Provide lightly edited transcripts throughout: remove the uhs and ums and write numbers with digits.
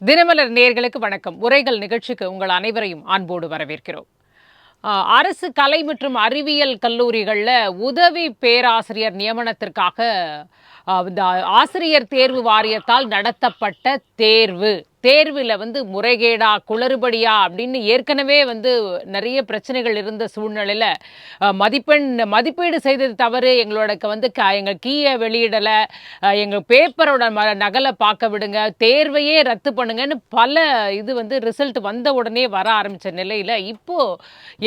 தினமலர் நேயர்களுக்கு வணக்கம். உரைகள் நிகழ்ச்சிக்கு உங்கள் அனைவரையும் அன்போடு வரவேற்கிறோம். அரசு கலை மற்றும் அறிவியல் கல்லூரிகளில் உதவி பேராசிரியர் நியமனத்திற்காக இந்த ஆசிரியர் தேர்வு வாரியத்தால் நடத்தப்பட்ட தேர்வில் முறைகேடா குளறுபடியா அப்படின்னு ஏற்கனவே நிறைய பிரச்சனைகள் இருந்த சூழ்நிலையில் மதிப்பீடு செய்தது தவறு, எங்கள் கீயை வெளியிடலை, எங்கள் பேப்பரோட நகலை பார்க்க விடுங்க, தேர்வையே ரத்து பண்ணுங்கன்னு பல ரிசல்ட் வந்த உடனே வர ஆரம்பித்த நிலையில் இப்போ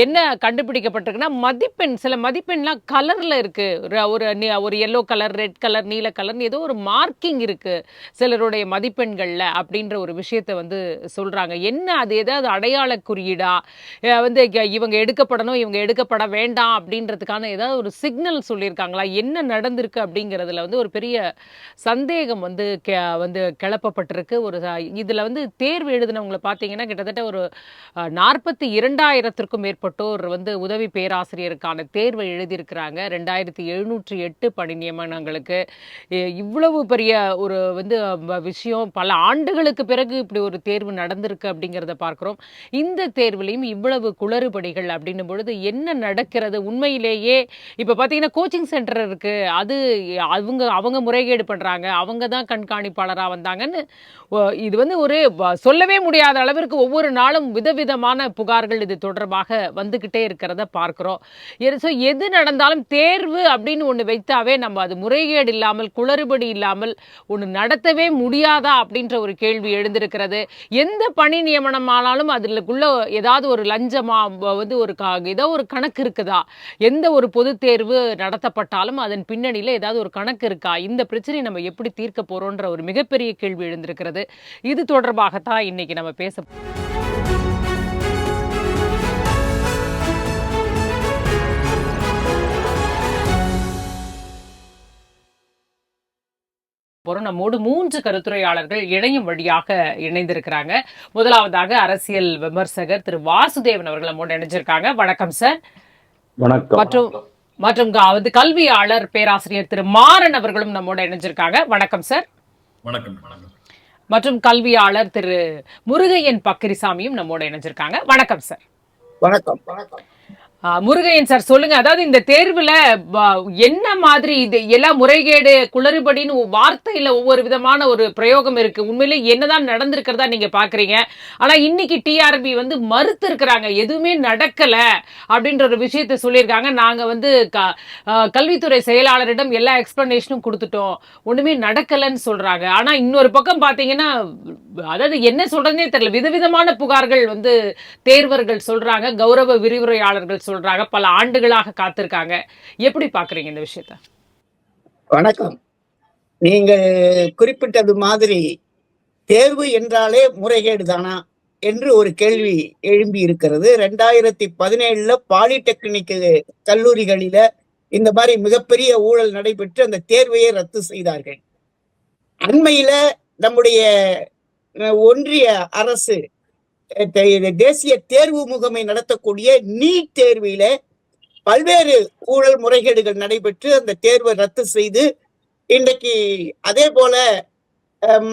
என்ன கண்டுபிடிக்கப்பட்டிருக்குன்னா சில மதிப்பெண்லாம் கலரில் இருக்குது. ஒரு எல்லோ கலர், ரெட் கலர், நீல கலர்னு ஏதோ ஒரு மார்க்கிங் இருக்குது சிலருடைய மதிப்பெண்களில் அப்படின்ற ஒரு விஷயத்தை சொல்றாங்க. என்ன அது? ஏதாவது அடையாள குறியீடா? இவங்க எடுக்கப்படணும், இவங்க எடுக்கப்பட வேண்டாம் அப்படின்றதுக்கான ஏதாவது ஒரு சிக்னல் சொல்லியிருக்காங்களா? என்ன நடந்திருக்கு அப்படிங்கிறதுல ஒரு பெரிய சந்தேகம் கிளப்பப்பட்டிருக்கு. இதுல தேர்வு எழுதினவங்களை பார்த்தீங்கன்னா கிட்டத்தட்ட ஒரு 42,000த்திற்கும் மேற்பட்டோர் உதவி பேராசிரியருக்கான தேர்வை எழுதியிருக்கிறாங்க. 2,708 பணி நியமனங்களுக்கு. இவ்வளவு பெரிய ஒரு விஷயம் பல ஆண்டுகளுக்கு பிறகு இப்படி ஒரு தேர்வு நடந்திருக்கு அப்படிங்கிறத பார்க்கிறோம். இந்த தேர்விலையும் இவ்வளவு குளறுபடிகள் அப்படின்னும் பொழுது என்ன நடக்கிறது உண்மையிலேயே? இப்ப பாத்தீங்கன்னா கோச்சிங் சென்டர் இருக்கு, அது அவங்க முறைகேடு பண்றாங்க, அவங்க தான் கண்காணிப்பாளரா வந்தாங்கன்னு இது ஒரு சொல்லவே முடியாத அளவிற்கு ஒவ்வொரு நாளும் விதவிதமான புகார்கள் இது தொடர்பாக வந்துகிட்டே இருக்கிறத பார்க்கிறோம். எது நடந்தாலும் தேர்வு அப்படின்னு ஒண்ணு வைத்தாவே நம்ம அது முறைகேடு இல்லாமல் குளறுபடி இல்லாமல் ஒண்ணு நடத்தவே முடியாதா அப்படின்ற ஒரு கேள்வி எழுந்திருக்கிறது. எந்த பணி நியமனம் ஆனாலும் அதுக்குள்ள ஏதாவது ஒரு லஞ்சமா ஏதோ ஒரு கணக்கு இருக்குதா? எந்த ஒரு பொது தேர்வு நடத்தப்பட்டாலும் அதன் பின்னணியில ஏதாவது ஒரு கணக்கு இருக்கா? இந்த பிரச்சனை நம்ம எப்படி தீர்க்க போறோம்ன்ற ஒரு மிகப்பெரிய கேள்வி எழுந்திருக்கிறது. இது தொடர்பாகத்தான் இன்னைக்கு நம்ம பேச நம்மோடு 3 கருத்துரையாளர்கள் இணையம் வழியாக இணைந்திருக்கிறாங்க. முதலாவதாக அரசியல் விமர்சகர் திரு வாசுதேவன் அவர்கள் நம்மோடு இணைஞ்சிருக்காங்க. வணக்கம் சார். வணக்கம். மற்றும் கல்வியாளர் பேராசிரியர் திரு மாறன் அவர்களும் நம்மோடு இணைஞ்சிருக்காங்க. வணக்கம் சார். வணக்கம். மற்றும் கல்வியாளர் திரு முருகையன் பக்கிரிசாமியும் நம்மோடு இணைஞ்சிருக்காங்க. வணக்கம் சார். வணக்கம். முருகையன் சார், சொல்லுங்க. அதாவது இந்த தேர்வுல என்ன மாதிரி இது எல்லாம் முறைகேடு குளறுபடின்னு வார்த்தையில ஒவ்வொரு விதமான ஒரு பிரயோகம் இருக்கு. உண்மையிலே என்னதான் நடந்திருக்கிறதா நீங்க பாக்குறீங்க? ஆனா இன்னைக்கு டிஆர்பி மறுத்து இருக்கிறாங்க, எதுவுமே நடக்கல அப்படின்ற ஒரு விஷயத்த சொல்லியிருக்காங்க. நாங்க கல்வித்துறை செயலாளரிடம் எல்லா எக்ஸ்பிளனேஷனும் கொடுத்துட்டோம், ஒண்ணுமே நடக்கலன்னு சொல்றாங்க. ஆனா இன்னொரு பக்கம் பாத்தீங்கன்னா, அதாவது என்ன சொல்றதுனே தெரியல, விதவிதமான புகார்கள் தேர்வர்கள் சொல்றாங்க, கௌரவ விரிவுரையாளர்கள் சொல்றாங்க, பல ஆண்டுகளாக காத்திருக்காங்க. எப்படி பாக்குறீங்க இந்த விஷயத்தை? வணக்கம். நீங்கள் குறிப்பிட்டது மாதிரி தேர்வு என்றாலே முறைகேடு தானா என்று ஒரு கேள்வி எழும்பி இருக்கிறது. 2017 பாலிடெக்னிக் கல்லூரிகளில இந்த மாதிரி மிகப்பெரிய ஊழல் நடைபெற்று அந்த தேர்வையை ரத்து செய்தார்கள். அண்மையில நம்முடைய ஒன்றிய அரசு தேசிய தேர்வு முகமை நடத்தக்கூடிய நீட் தேர்வில பல்வேறு ஊழல் முறைகேடுகள் நடைபெற்று அந்த தேர்வை ரத்து செய்து இன்றைக்கு அதே போல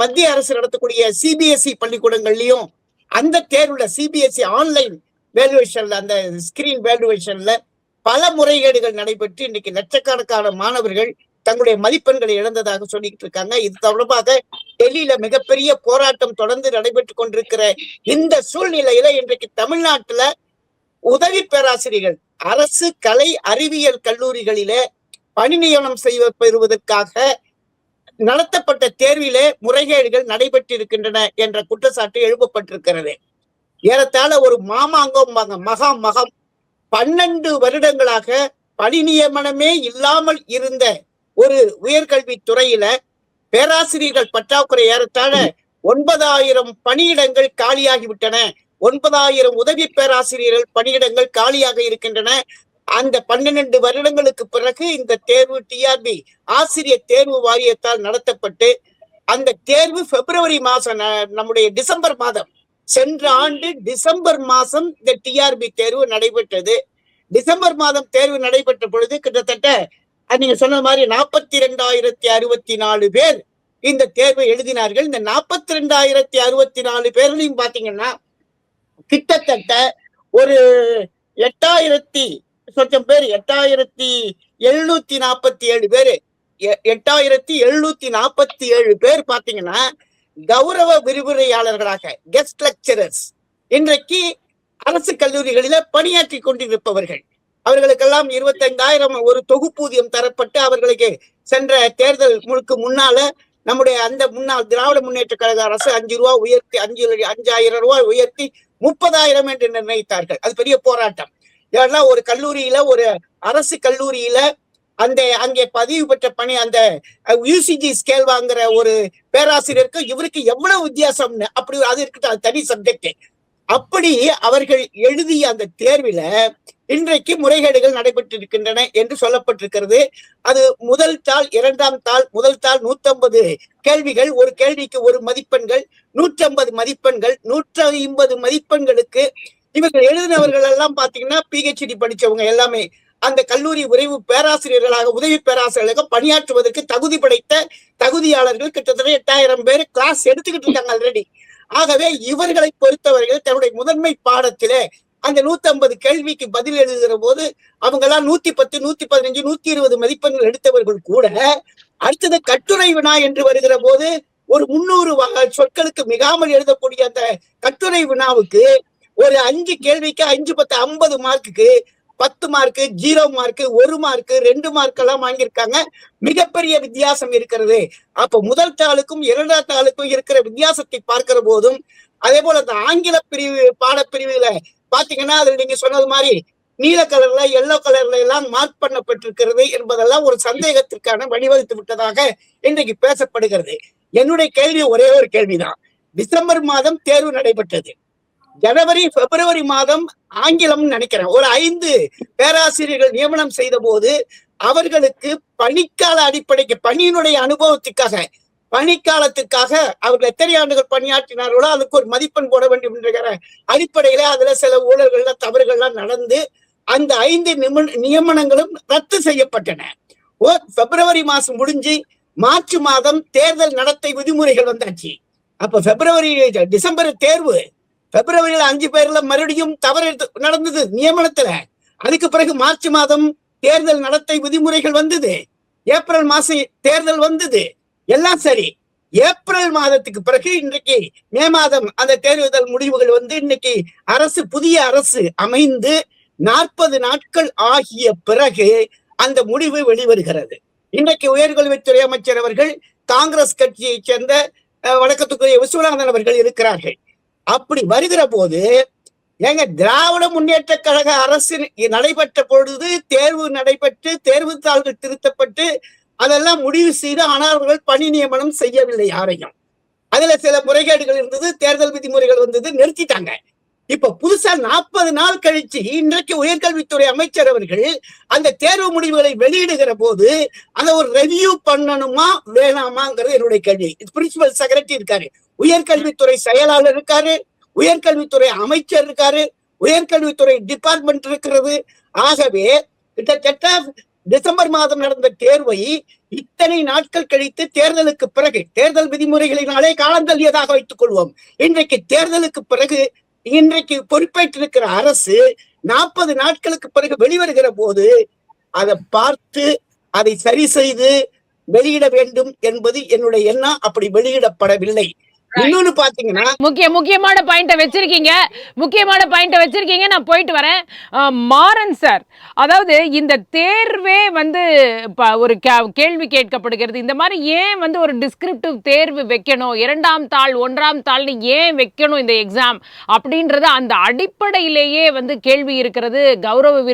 மத்திய அரசு நடத்தக்கூடிய சிபிஎஸ்இ பள்ளிக்கூடங்கள்லயும் அந்த தேர்வுல சிபிஎஸ்இ ஆன்லைன் வேல்யூவேஷன்ல அந்த ஸ்கிரீன் வேல்யூவேஷன்ல பல முறைகேடுகள் நடைபெற்று இன்னைக்கு லட்சக்கணக்கான மாணவர்கள் தங்களுடைய மதிப்பெண்களை இழந்ததாக சொல்லிட்டு இருக்காங்க. இது தொடர்பாக டெல்லியில மிகப்பெரிய போராட்டம் தொடர்ந்து நடைபெற்றுக் கொண்டிருக்கிற இந்த சூழ்நிலையில இன்றைக்கு தமிழ்நாட்டுல உதவி பேராசிரியர்கள் அரசு கலை அறிவியல் கல்லூரிகளில பணி நியமனம் பெறுவதற்காக நடத்தப்பட்ட தேர்விலே முறைகேடுகள் நடைபெற்றிருக்கின்றன என்ற குற்றச்சாட்டு எழுப்பப்பட்டிருக்கிறது. ஏறத்தாழ ஒரு மாமாங்கம் மகம் 12 வருடங்களாக பணி நியமனமே இல்லாமல் இருந்த ஒரு உயர்கல்வி துறையில பேராசிரியர்கள் பற்றாக்குறை ஏறத்தாழ 9,000 பணியிடங்கள் காலியாகிவிட்டன. 9,000 உதவி பேராசிரியர்கள் பணியிடங்கள் காலியாக இருக்கின்றன. அந்த 12 வருடங்களுக்கு பிறகு இந்த தேர்வு டிஆர்பி ஆசிரியர் தேர்வு வாரியத்தால் நடத்தப்பட்டு அந்த தேர்வு பிப்ரவரி மாசம், நம்முடைய டிசம்பர் மாதம், சென்ற ஆண்டு டிசம்பர் மாதம் இந்த டிஆர்பி தேர்வு நடைபெற்றது. டிசம்பர் மாதம் தேர்வு நடைபெற்ற பொழுது கிட்டத்தட்ட நீங்க சொன்ன மாதிரி 42,064 பேர் இந்த தேர்வை எழுதினார்கள். இந்த 42,064 பேர்லையும் பாத்தீங்கன்னா கிட்டத்தட்ட ஒரு 8,000 சொச்சம் பேர் 8,747 பேரு 8,747 பேர் பாத்தீங்கன்னா கௌரவ விரிவுரையாளர்களாக கெஸ்ட் லெக்சரர்ஸ் இன்றைக்கு அரசு கல்லூரிகளில பணியாற்றி கொண்டிருப்பவர்கள். அவர்களுக்கெல்லாம் 25,000 ஒரு தொகுப்பூதியம் தரப்பட்டு அவர்களுக்கு சென்ற தேர்தல் முன்னால நம்முடைய அந்த முன்னாள் திராவிட முன்னேற்ற கழக அரசு 5 ரூபாய் உயர்த்தி 5,000 ரூபாய் உயர்த்தி 30,000 என்று நிர்ணயித்தார்கள். அது பெரிய போராட்டம். ஏன்னா ஒரு கல்லூரியில ஒரு அரசு கல்லூரியில அங்கே பதிவு பெற்ற பணி அந்த யூசிஜி ஸ்கேல் வாங்குற ஒரு பேராசிரியருக்கு இவருக்கு எவ்வளவு வித்தியாசம்னு அப்படி அது இருக்கட்டும், அது தனி சப்ஜெக்ட். அப்படி அவர்கள் எழுதிய அந்த தேர்வில இன்றைக்கு முறைகேடுகள் நடைபெற்றிருக்கின்றன என்று சொல்லப்பட்டிருக்கிறது. அது முதல் தாள், இரண்டாம் தாள். முதல் தாள் 150 கேள்விகள், ஒரு கேள்விக்கு 1 மதிப்பெண்கள், 150 மதிப்பெண்கள், 150 மதிப்பெண்களுக்கு இவர்கள் எழுதினவர்கள் எல்லாம் பாத்தீங்கன்னா PhD படிச்சவங்க எல்லாமே அந்த கல்லூரி விரைவு பேராசிரியர்களாக உதவி பேராசிரியர்களாக பணியாற்றுவதற்கு தகுதி படைத்த தகுதியாளர்கள் கிட்டத்தட்ட 8,000 பேர் கிளாஸ் எடுத்துக்கிட்டு இருக்காங்க ஆல்ரெடி. ஆகவே இவர்களை பொறுத்தவர்கள் தன்னுடைய முதன்மை பாடத்திலே அந்த 150 கேள்விக்கு பதில் எழுதுகிற போது அவங்க எல்லாம் 110, 115, 120 மதிப்பெண்கள் எடுத்தவர்கள் கூட அடுத்தது கட்டுரை வினா என்று வருகிற போது ஒரு 300 சொற்களுக்கு மிகாமல் எழுதக்கூடிய அந்த கட்டுரை வினாவுக்கு ஒரு 5 கேள்விக்கு 5, 10, 50 மார்க்குக்கு 10 மார்க்கு, 0 மார்க்கு, 1 மார்க்கு, 2 மார்க் எல்லாம் வாங்கியிருக்காங்க. மிகப்பெரிய வித்தியாசம் இருக்கிறது. அப்ப முதல் தாளுக்கும் இரண்டாம் தாளுக்கும் இருக்கிற வித்தியாசத்தை பார்க்கிற போதும் அதே போல அந்த ஆங்கில பிரிவு பாடப்பிரிவுல பாத்தீங்கன்னா அதுல நீங்க சொன்னது மாதிரி நீல கலர்ல எல்லோ கலர்ல எல்லாம் மார்க் பண்ணப்பட்டிருக்கிறது என்பதெல்லாம் ஒரு சந்தேகத்திற்கான வழிவகுத்து விட்டதாக இன்றைக்கு பேசப்படுகிறது. என்னுடைய கேள்வி ஒரே ஒரு கேள்விதான். டிசம்பர் மாதம் தேர்வு நடைபெற்றது. ஜனவரி, பிப்ரவரி மாதம் ஆங்கிலம் நினைக்கிறேன் ஒரு 5 பேராசிரியர்கள் நியமனம் செய்த போது அவர்களுக்கு பணிக்கால அடிப்படைக்கு பணியினுடைய அனுபவத்துக்காக பணிக்காலத்துக்காக அவர்கள் எத்தனை ஆண்டுகள் பணியாற்றினார்களோ அதுக்கு ஒரு மதிப்பெண் போட வேண்டும் என்கிற அடிப்படையில அதுல சில ஊழல்கள்ல தவறுகள்லாம் நடந்து அந்த 5 நியமனங்களும் ரத்து செய்யப்பட்டன. பிப்ரவரி மாசம் முடிஞ்சு மார்ச் மாதம் தேர்தல் நடத்தை விதிமுறைகள் வந்தாச்சு. அப்ப டிசம்பர் தேர்வு, பிப்ரவரியில 5 பேர்ல மறுபடியும் தவறு நடந்தது நியமனத்துல. அதுக்கு பிறகு மார்ச் மாதம் தேர்தல் நடத்தை விதிமுறைகள் வந்தது. ஏப்ரல் மாசம் தேர்தல் வந்தது. எல்லாம் சரி. ஏப்ரல் மாதத்துக்கு பிறகு இன்றைக்கு மே மாதம் அந்த தேர்தல் முடிவுகள் வந்து இன்னைக்கு புதிய அரசு அமைந்து 40 நாட்கள் ஆகிய பிறகு அந்த முடிவு வெளிவருகிறது. இன்றைக்கு உயர்கல்வித்துறை அமைச்சர் அவர்கள் காங்கிரஸ் கட்சியை சேர்ந்த வணக்கத்துக்குரிய விஸ்வநாதன் அவர்கள் இருக்கிறார்கள். அப்படி வருகிற போது எங்க திராவிட முன்னேற்ற கழக அரசு நடைபெற்ற பொழுது தேர்வு நடைபெற்று தேர்வு தாள்கள் திருத்தப்பட்டு அதெல்லாம் முடிவு செய்து ஆனால் அவர்கள் பணி நியமனம் செய்யவில்லை யாரையும். அதுல சில முறைகேடுகள் இருந்தது, தேர்தல் விதிமுறைகள் வந்தது, நிறுத்திட்டாங்க. இப்ப புதுசா 40 நாள் கழிச்சு இன்றைக்கு உயர்கல்வித்துறை அமைச்சர் அவர்கள் அந்த தேர்வு முடிவுகளை வெளியிடுகிற போது அதை ஒரு ரெவியூ பண்ணணுமா வேணாமாங்கிறது என்னுடைய கேள்வி. பிரின்சிபல் செக்ரட்டரி இருக்காரு, உயர்கல்வித்துறை செயலாளர் இருக்காரு, உயர்கல்வித்துறை அமைச்சர் இருக்காரு, உயர்கல்வித்துறை டிபார்ட்மெண்ட் இருக்கிறது. ஆகவே கிட்டத்தட்ட டிசம்பர் மாதம் நடந்த தேர்வை இத்தனை நாட்கள் கழித்து தேர்தலுக்கு பிறகு தேர்தல் விதிமுறைகளினாலே காலம் தள்ளியதாக வைத்துக் கொள்வோம். இன்றைக்கு தேர்தலுக்கு பிறகு இன்றைக்கு பொறுப்பேற்றிருக்கிற அரசு 40 நாட்களுக்கு பிறகு வெளிவருகிற போது அதை பார்த்து அதை சரி செய்து வெளியிட வேண்டும் என்பது என்னுடைய எண்ணம். அப்படி வெளியிடப்படவில்லை. இன்னொன்னு பாத்தீங்கன்னா முக்கியமான பாயிண்ட வச்சிருக்கீங்க. நான் போயிட்டு வரேன். மாறன் சார், அதாவது இந்த தேர்வே வந்து ஒரு கேள்வி கேட்கப்படுகிறது. இந்த மாதிரி ஏன் வந்து ஒரு டிஸ்கிரிப்டிவ் தேர்வு வைக்கணும், 2ஆம் தாள் 1ஆம் தாள்னு ஏன் வைக்கணும் இந்த எக்ஸாம் அப்படின்றது அந்த அடிப்படையிலேயே வந்து கேள்வி இருக்கிறது. கௌரவ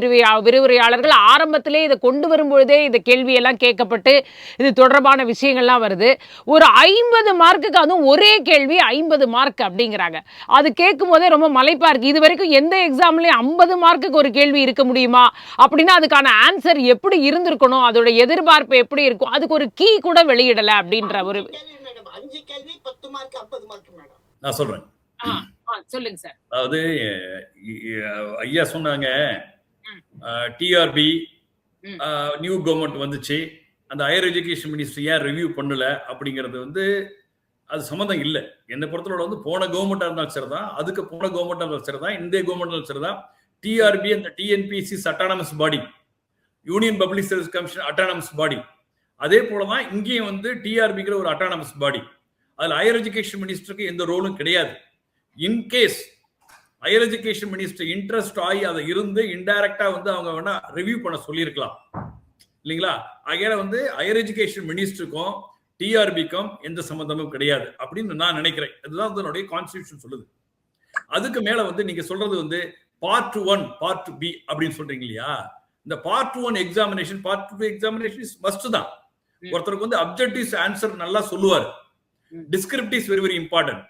விரிவுரையாளர்கள் ஆரம்பத்திலே இதை கொண்டு வரும்பொழுதே இந்த கேள்வியெல்லாம் கேட்கப்பட்டு இது தொடர்பான விஷயங்கள்லாம் வருது. ஒரு 50 மார்க்குக்கு அதுவும் ஒரே கேள்வி 50 மார்க் அப்படிங்கிறாங்க. அது கேட்கும் போதே ரொம்ப மலைப்பா இருக்கு. இது வரைக்கும் எந்த எக்ஸாம்லயும் 50 மார்க்குக்கு ஒரு கேள்வி இருக்க முடியுமா? அப்படின்னா அதுக்கான ஆன்சர் எப்படி இருந்திருக்கணும், அதோட எதிர்பார்ப்பு எப்படி இருக்கும், அதுக்கு ஒரு கீ கூட வெளியிடல அப்படின்ற ஒரு 5 கேள்வி 10 மார்க் 50 மார்க் மேடம். நான் சொல்றேன். சொல்லுங்க சார். அதாவது ஐயா சொன்னாங்க டிஆர்பி நியூ கவர்மெண்ட் வந்துச்சு, அந்த ஹையர் எஜுகேஷன் மினிஸ்ட்ரி ஏன் ரிவ்யூ பண்ணல அப்படிங்கிறது வந்து அது சம்மந்தம் இல்லை. என்னை பொறுத்தவரை வந்து போன கவர்மெண்டா இருந்தாலும் சரிதான், அதுக்கு போன கவர்மெண்டா இருந்தாலும் சரிதான், இந்த கவர்மெண்ட் சரிதான். டிஆர்பி அந்த TNPSC autonomous body, union public service commission autonomous body. அதே போலதான் இங்கேயும் வந்து டிஆர்பிங்கிற ஒரு அட்டானமஸ் பாடி. அதுல ஹையர் எஜுகேஷன் மினிஸ்டருக்கு எந்த ரோலும் கிடையாது. In case higher education minister interest ஆகி அதை இருந்து இன்டைரக்டா வந்து அவங்க வேணா ரிவ்யூ பண்ண சொல்லியிருக்கலாம் இல்லைங்களா? ஆகையால வந்து ஹையர் எஜுகேஷன் மினிஸ்டருக்கும் டிஆர்பிக்கும் எந்த சம்பந்தமும் கிடையாது அப்படின்னு நான் நினைக்கிறேன். அதுதான் வந்து கான்ஸ்டிடியூஷன் சொல்லுது. அதுக்கு மேல வந்து நீங்க சொல்றது வந்து பார்ட் 1 பார்ட் பி அப்படின்னு சொல்றீங்க இல்லையா? இந்த part 1 examination part 2 examination must தான். ஒருத்தருக்கு வந்து அப்ஜெக்டிவ்ஸ் ஆன்சர் நல்லா சொல்லுவார், டிஸ்கிரிப்டிவ்ஸ் வெரி வெரி இம்பார்ட்டன்ட்.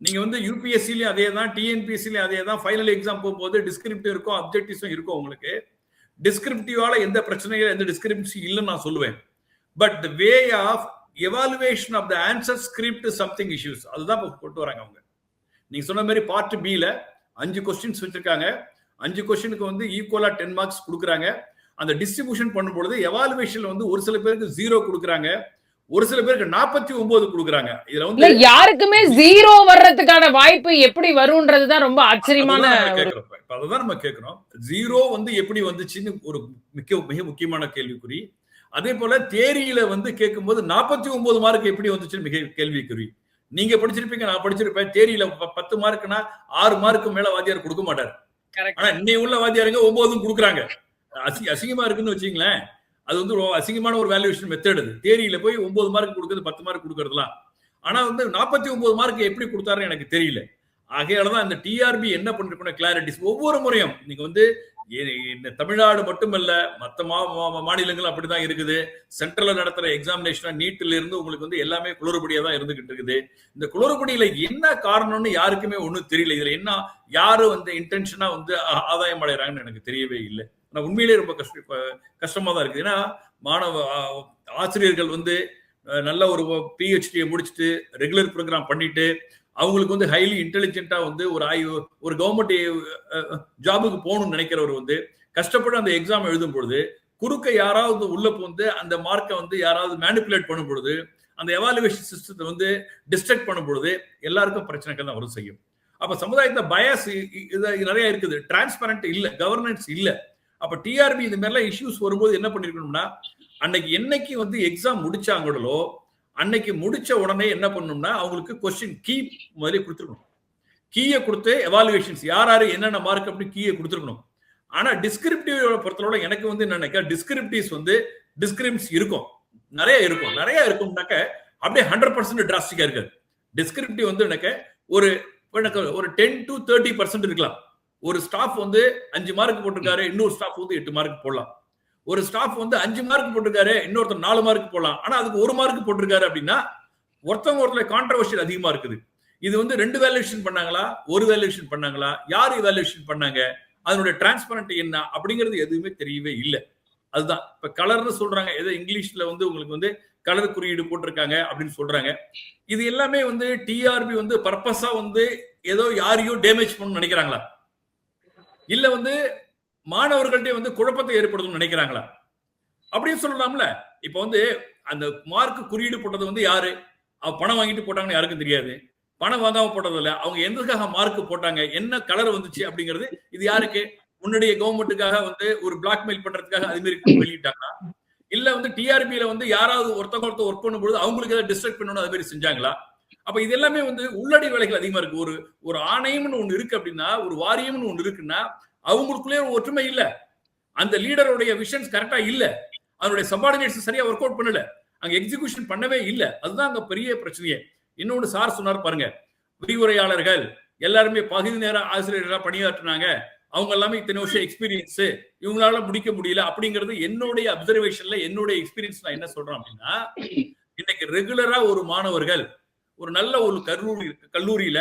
நீங்க வந்து யூபிஎஸ்சிலயும் அதே தான், டிஎன்பிஎஸ்சிலயும் அதே தான். ஃபைனல் எக்ஸாம் போகும்போது டிஸ்கிரிப்டிவ் இருக்கும், அப்ஜெக்டிவ்ஸும் இருக்கும். உங்களுக்கு டிஸ்கிரிப்டிவால எந்த பிரச்சனையும் எந்த டிஸ்கிரிப்சி இல்லைன்னு நான் சொல்லுவேன். But the way of evaluation of the answer script something issues அதுதான் கொண்டு வராங்க அவங்க. நீங்க சொன்ன மாதிரி பார்ட் பில 5 கொஸ்டின்ஸ் வச்சிருக்காங்க. 5 கொஸ்டினுக்கு வந்து ஈக்குவலா 10 மார்க்ஸ் கொடுக்குறாங்க. அந்த டிஸ்ட்ரிபியூஷன் பண்ணும்பொழுது எவாலுவேஷன்ல வந்து ஒரு சில பேருக்கு 0 கொடுக்குறாங்க, ஒரு சில பேருக்கு 49 கொடுக்குறாங்க. இதுல வந்து யாருக்குமே 0 வர்றதுக்கான வாய்ப்பு எப்படி வரும்ன்றதுதான் ரொம்ப ஆச்சரியமான. அதான் நம்ம கேட்கிறோம். 0 வந்து எப்படி வந்துச்சுன்னு ஒரு மிக முக்கியமான கேள்விக்குறி. அதே போல தேரியில வந்து கேட்கும்போது 49 மார்க் எப்படி வந்துச்சுன்னு மிக கேள்விக்குறி. நீங்க படிச்சிருப்பீங்க, நான் படிச்சிருப்பேன். தேரியில 10 மார்க்னா 6 மார்க்கு மேல வாத்தியார் கொடுக்க மாட்டார். ஆனா இன்னைக்கு உள்ள வாத்தியாருங்க 9 கொடுக்குறாங்க. அசிங்கமா இருக்குன்னு வச்சுங்களேன். அது வந்து அசிங்கமான ஒரு வேல்யூவேஷன் மெத்தட். அது தேரியில போய் 9 மார்க் கொடுக்குறது 10 மார்க் கொடுக்கறதுலாம். ஆனா வந்து 49 மார்க் எப்படி கொடுத்தாருன்னு எனக்கு தெரியல. ஆகையாலதான் இந்த டிஆர்பி என்ன பண்ணிருக்கணும் கிளாரிட்டிஸ் ஒவ்வொரு முறையும். நீங்க வந்து தமிழ்நாடு மட்டுமல்ல, மற்ற மாநிலங்கள் அப்படிதான் இருக்குது. சென்ட்ரல்ல நடத்துற எக்ஸாமினேஷன் நீட்ல இருந்து உங்களுக்கு வந்து எல்லாமே குளறுபடியா தான் இருந்துகிட்டு இருக்குது. இந்த குளறுபடியில என்ன காரணம்னு யாருக்குமே ஒண்ணும் தெரியல. இதுல என்ன யாரு வந்து இன்டென்ஷனா வந்து ஆதாயம் அடைறாங்கன்னு எனக்கு தெரியவே இல்லை. ஆனா உண்மையிலேயே ரொம்ப கஷ்டமா தான் இருக்குது. ஏன்னா மாணவ ஆசிரியர்கள் வந்து நல்ல ஒரு பிஹெச்டியை முடிச்சுட்டு ரெகுலர் ப்ரோக்ராம் பண்ணிட்டு அவங்களுக்கு வந்து ஹைலி இன்டெலிஜென்ட்டா வந்து ஒரு கவர்மெண்ட் ஜாபுக்கு போகணும்னு நினைக்கிறவர் வந்து கஷ்டப்பட்டு அந்த எக்ஸாம் எழுதும் பொழுது குறுக்க யாராவது உள்ள போந்து அந்த மார்க்கை வந்து யாராவது மேனிபுலேட் பண்ணும் பொழுது அந்த எவாலுவேஷன் சிஸ்டத்தை வந்து டிஸ்ட்ரக்ட் பண்ணும் பொழுது எல்லாருக்கும் பிரச்சனைகள் தான் வரும் செய்யும். அப்ப சமுதாயத்துல பயஸ் நிறைய இருக்குது, டிரான்ஸ்பரண்ட் இல்ல, கவர்னன்ஸ் இல்ல. அப்ப டிஆர்பி இந்த மாதிரிலாம் இஷ்யூஸ் வரும்போது என்ன பண்ணிருக்கணும்னா, அன்னைக்கு என்னைக்கு வந்து எக்ஸாம் முடிச்சாங்களோ அன்னைக்கு முடிச்ச உடனே என்ன பண்ணணும்னா அவங்களுக்கு கொஸ்டின் கீ முதல்ல கொடுத்துருக்கணும். கீயை கொடுத்து எவாலுவேஷன்ஸ் யார் யாரு என்னென்ன மார்க் அப்படின்னு கீயை கொடுத்துருக்கணும். ஆனா டிஸ்கிரிப்டிவ் பொறுத்தவரை எனக்கு வந்து என்ன நினைக்க, டிஸ்கிரிப்டிவ்ஸ் வந்து டிஸ்கிரிப்ட்ஸ் இருக்கும், நிறைய இருக்கும்னாக்க அப்படியே 100% டிராஸ்டிக்கா இருக்காது. டிஸ்கிரிப்டிவ் வந்து எனக்கு ஒரு 10 to 30% இருக்கலாம். ஒரு ஸ்டாஃப் வந்து 5 மார்க் போட்டிருக்காரு, இன்னொரு ஸ்டாஃப் வந்து 8 மார்க் போடலாம். ஒரு ஸ்டாஃப் வந்து 5 மார்க் போட்டிருக்காரு, இன்னொருத்தர் 4 மார்க் போடலாம். ஆனா அதுக்கு 1 மார்க் போட்டிருக்காரு அப்படின்னா ஒருத்தவங்க கான்ட்ரவர்ஷியல் அதிகமா இருக்குது. இது வந்து 2 வேல்யூவேஷன் பண்ணாங்களா, ஒரு வேல்யூவேஷன் பண்ணாங்களா, யார் வேல்யூவேஷன் பண்ணாங்க, அதனுடைய டிரான்ஸ்பரண்ட் என்ன அப்படிங்கிறது எதுவுமே தெரியவே இல்லை. அதுதான் இப்ப கலர்னு சொல்றாங்க. ஏதோ இங்கிலீஷ்ல வந்து உங்களுக்கு வந்து கலர் குறியீடு போட்டிருக்காங்க அப்படின்னு சொல்றாங்க. இது எல்லாமே வந்து டிஆர்பி வந்து பர்பஸா வந்து ஏதோ யாரையோ டேமேஜ் பண்ணணும்னு நினைக்கிறாங்களா, இல்ல வந்து மாணவர்கள்ட்ட வந்து குழப்பத்தை ஏற்படுத்தணும்னு நினைக்கிறாங்களா அப்படின்னு சொல்லலாம்ல. இப்ப வந்து அந்த மார்க் குறியீடு போட்டது வந்து யாரு, பணம் வாங்கிட்டு போட்டாங்கன்னு யாருக்கும் தெரியாது. பணம் வாங்காம போட்டது இல்ல, அவங்க எந்ததுக்காக மார்க் போட்டாங்க, என்ன கலர் வந்துச்சு அப்படிங்கிறது இது யாருக்கு, முன்னாடிய கவர்மெண்ட்டுக்காக வந்து ஒரு பிளாக்மெயில் பண்றதுக்காக அது மாதிரி வெளியிட்டாங்களா, இல்ல வந்து டிஆர்பியில வந்து யாராவது ஒருத்தவங்க ஒர்க் பண்ணும்போது அவங்களுக்கு ஏதாவது டிஸ்ட்ரக்ட் பண்ணணும் அது மாதிரி செஞ்சாங்களா? அப்ப இது எல்லாமே வந்து உள்ளடி வேலைகள் அதிகமா இருக்கு. ஒரு ஆணையம்னு ஒண்ணு இருக்கு அப்படின்னா, ஒரு வாரியம்னு ஒண்ணு இருக்குன்னா அவங்களுக்குள்ளே ஒற்றுமை இல்ல, அந்த லீடருடைய விஷன்ஸ் கரெக்டா இல்ல, அதனுடைய சபார்டினேட்ஸ் சரியா ஒர்க் அவுட் பண்ணல, அங்க எக்ஸிகியூஷன் பண்ணவே இல்ல. அதுதான் அங்க பெரிய பிரச்சனையே. இன்னொன்னு சார் சொன்னார் பாருங்க, விரிவுரையாளர்கள் எல்லாருமே பகுதி நேர ஆசிரியர்களா பணியாற்றினாங்க, அவங்க எல்லாமே இத்தனை வருஷம் எக்ஸ்பீரியன்ஸ், இவங்களால முடிக்க முடியல அப்படிங்கிறது என்னுடைய அப்சர்வேஷன்ல, என்னுடைய எக்ஸ்பீரியன்ஸ். நான் என்ன சொல்றேன் அப்படின்னா, இன்னைக்கு ரெகுலரா ஒரு மாணவர்கள் ஒரு நல்ல ஒரு கல்லூரியில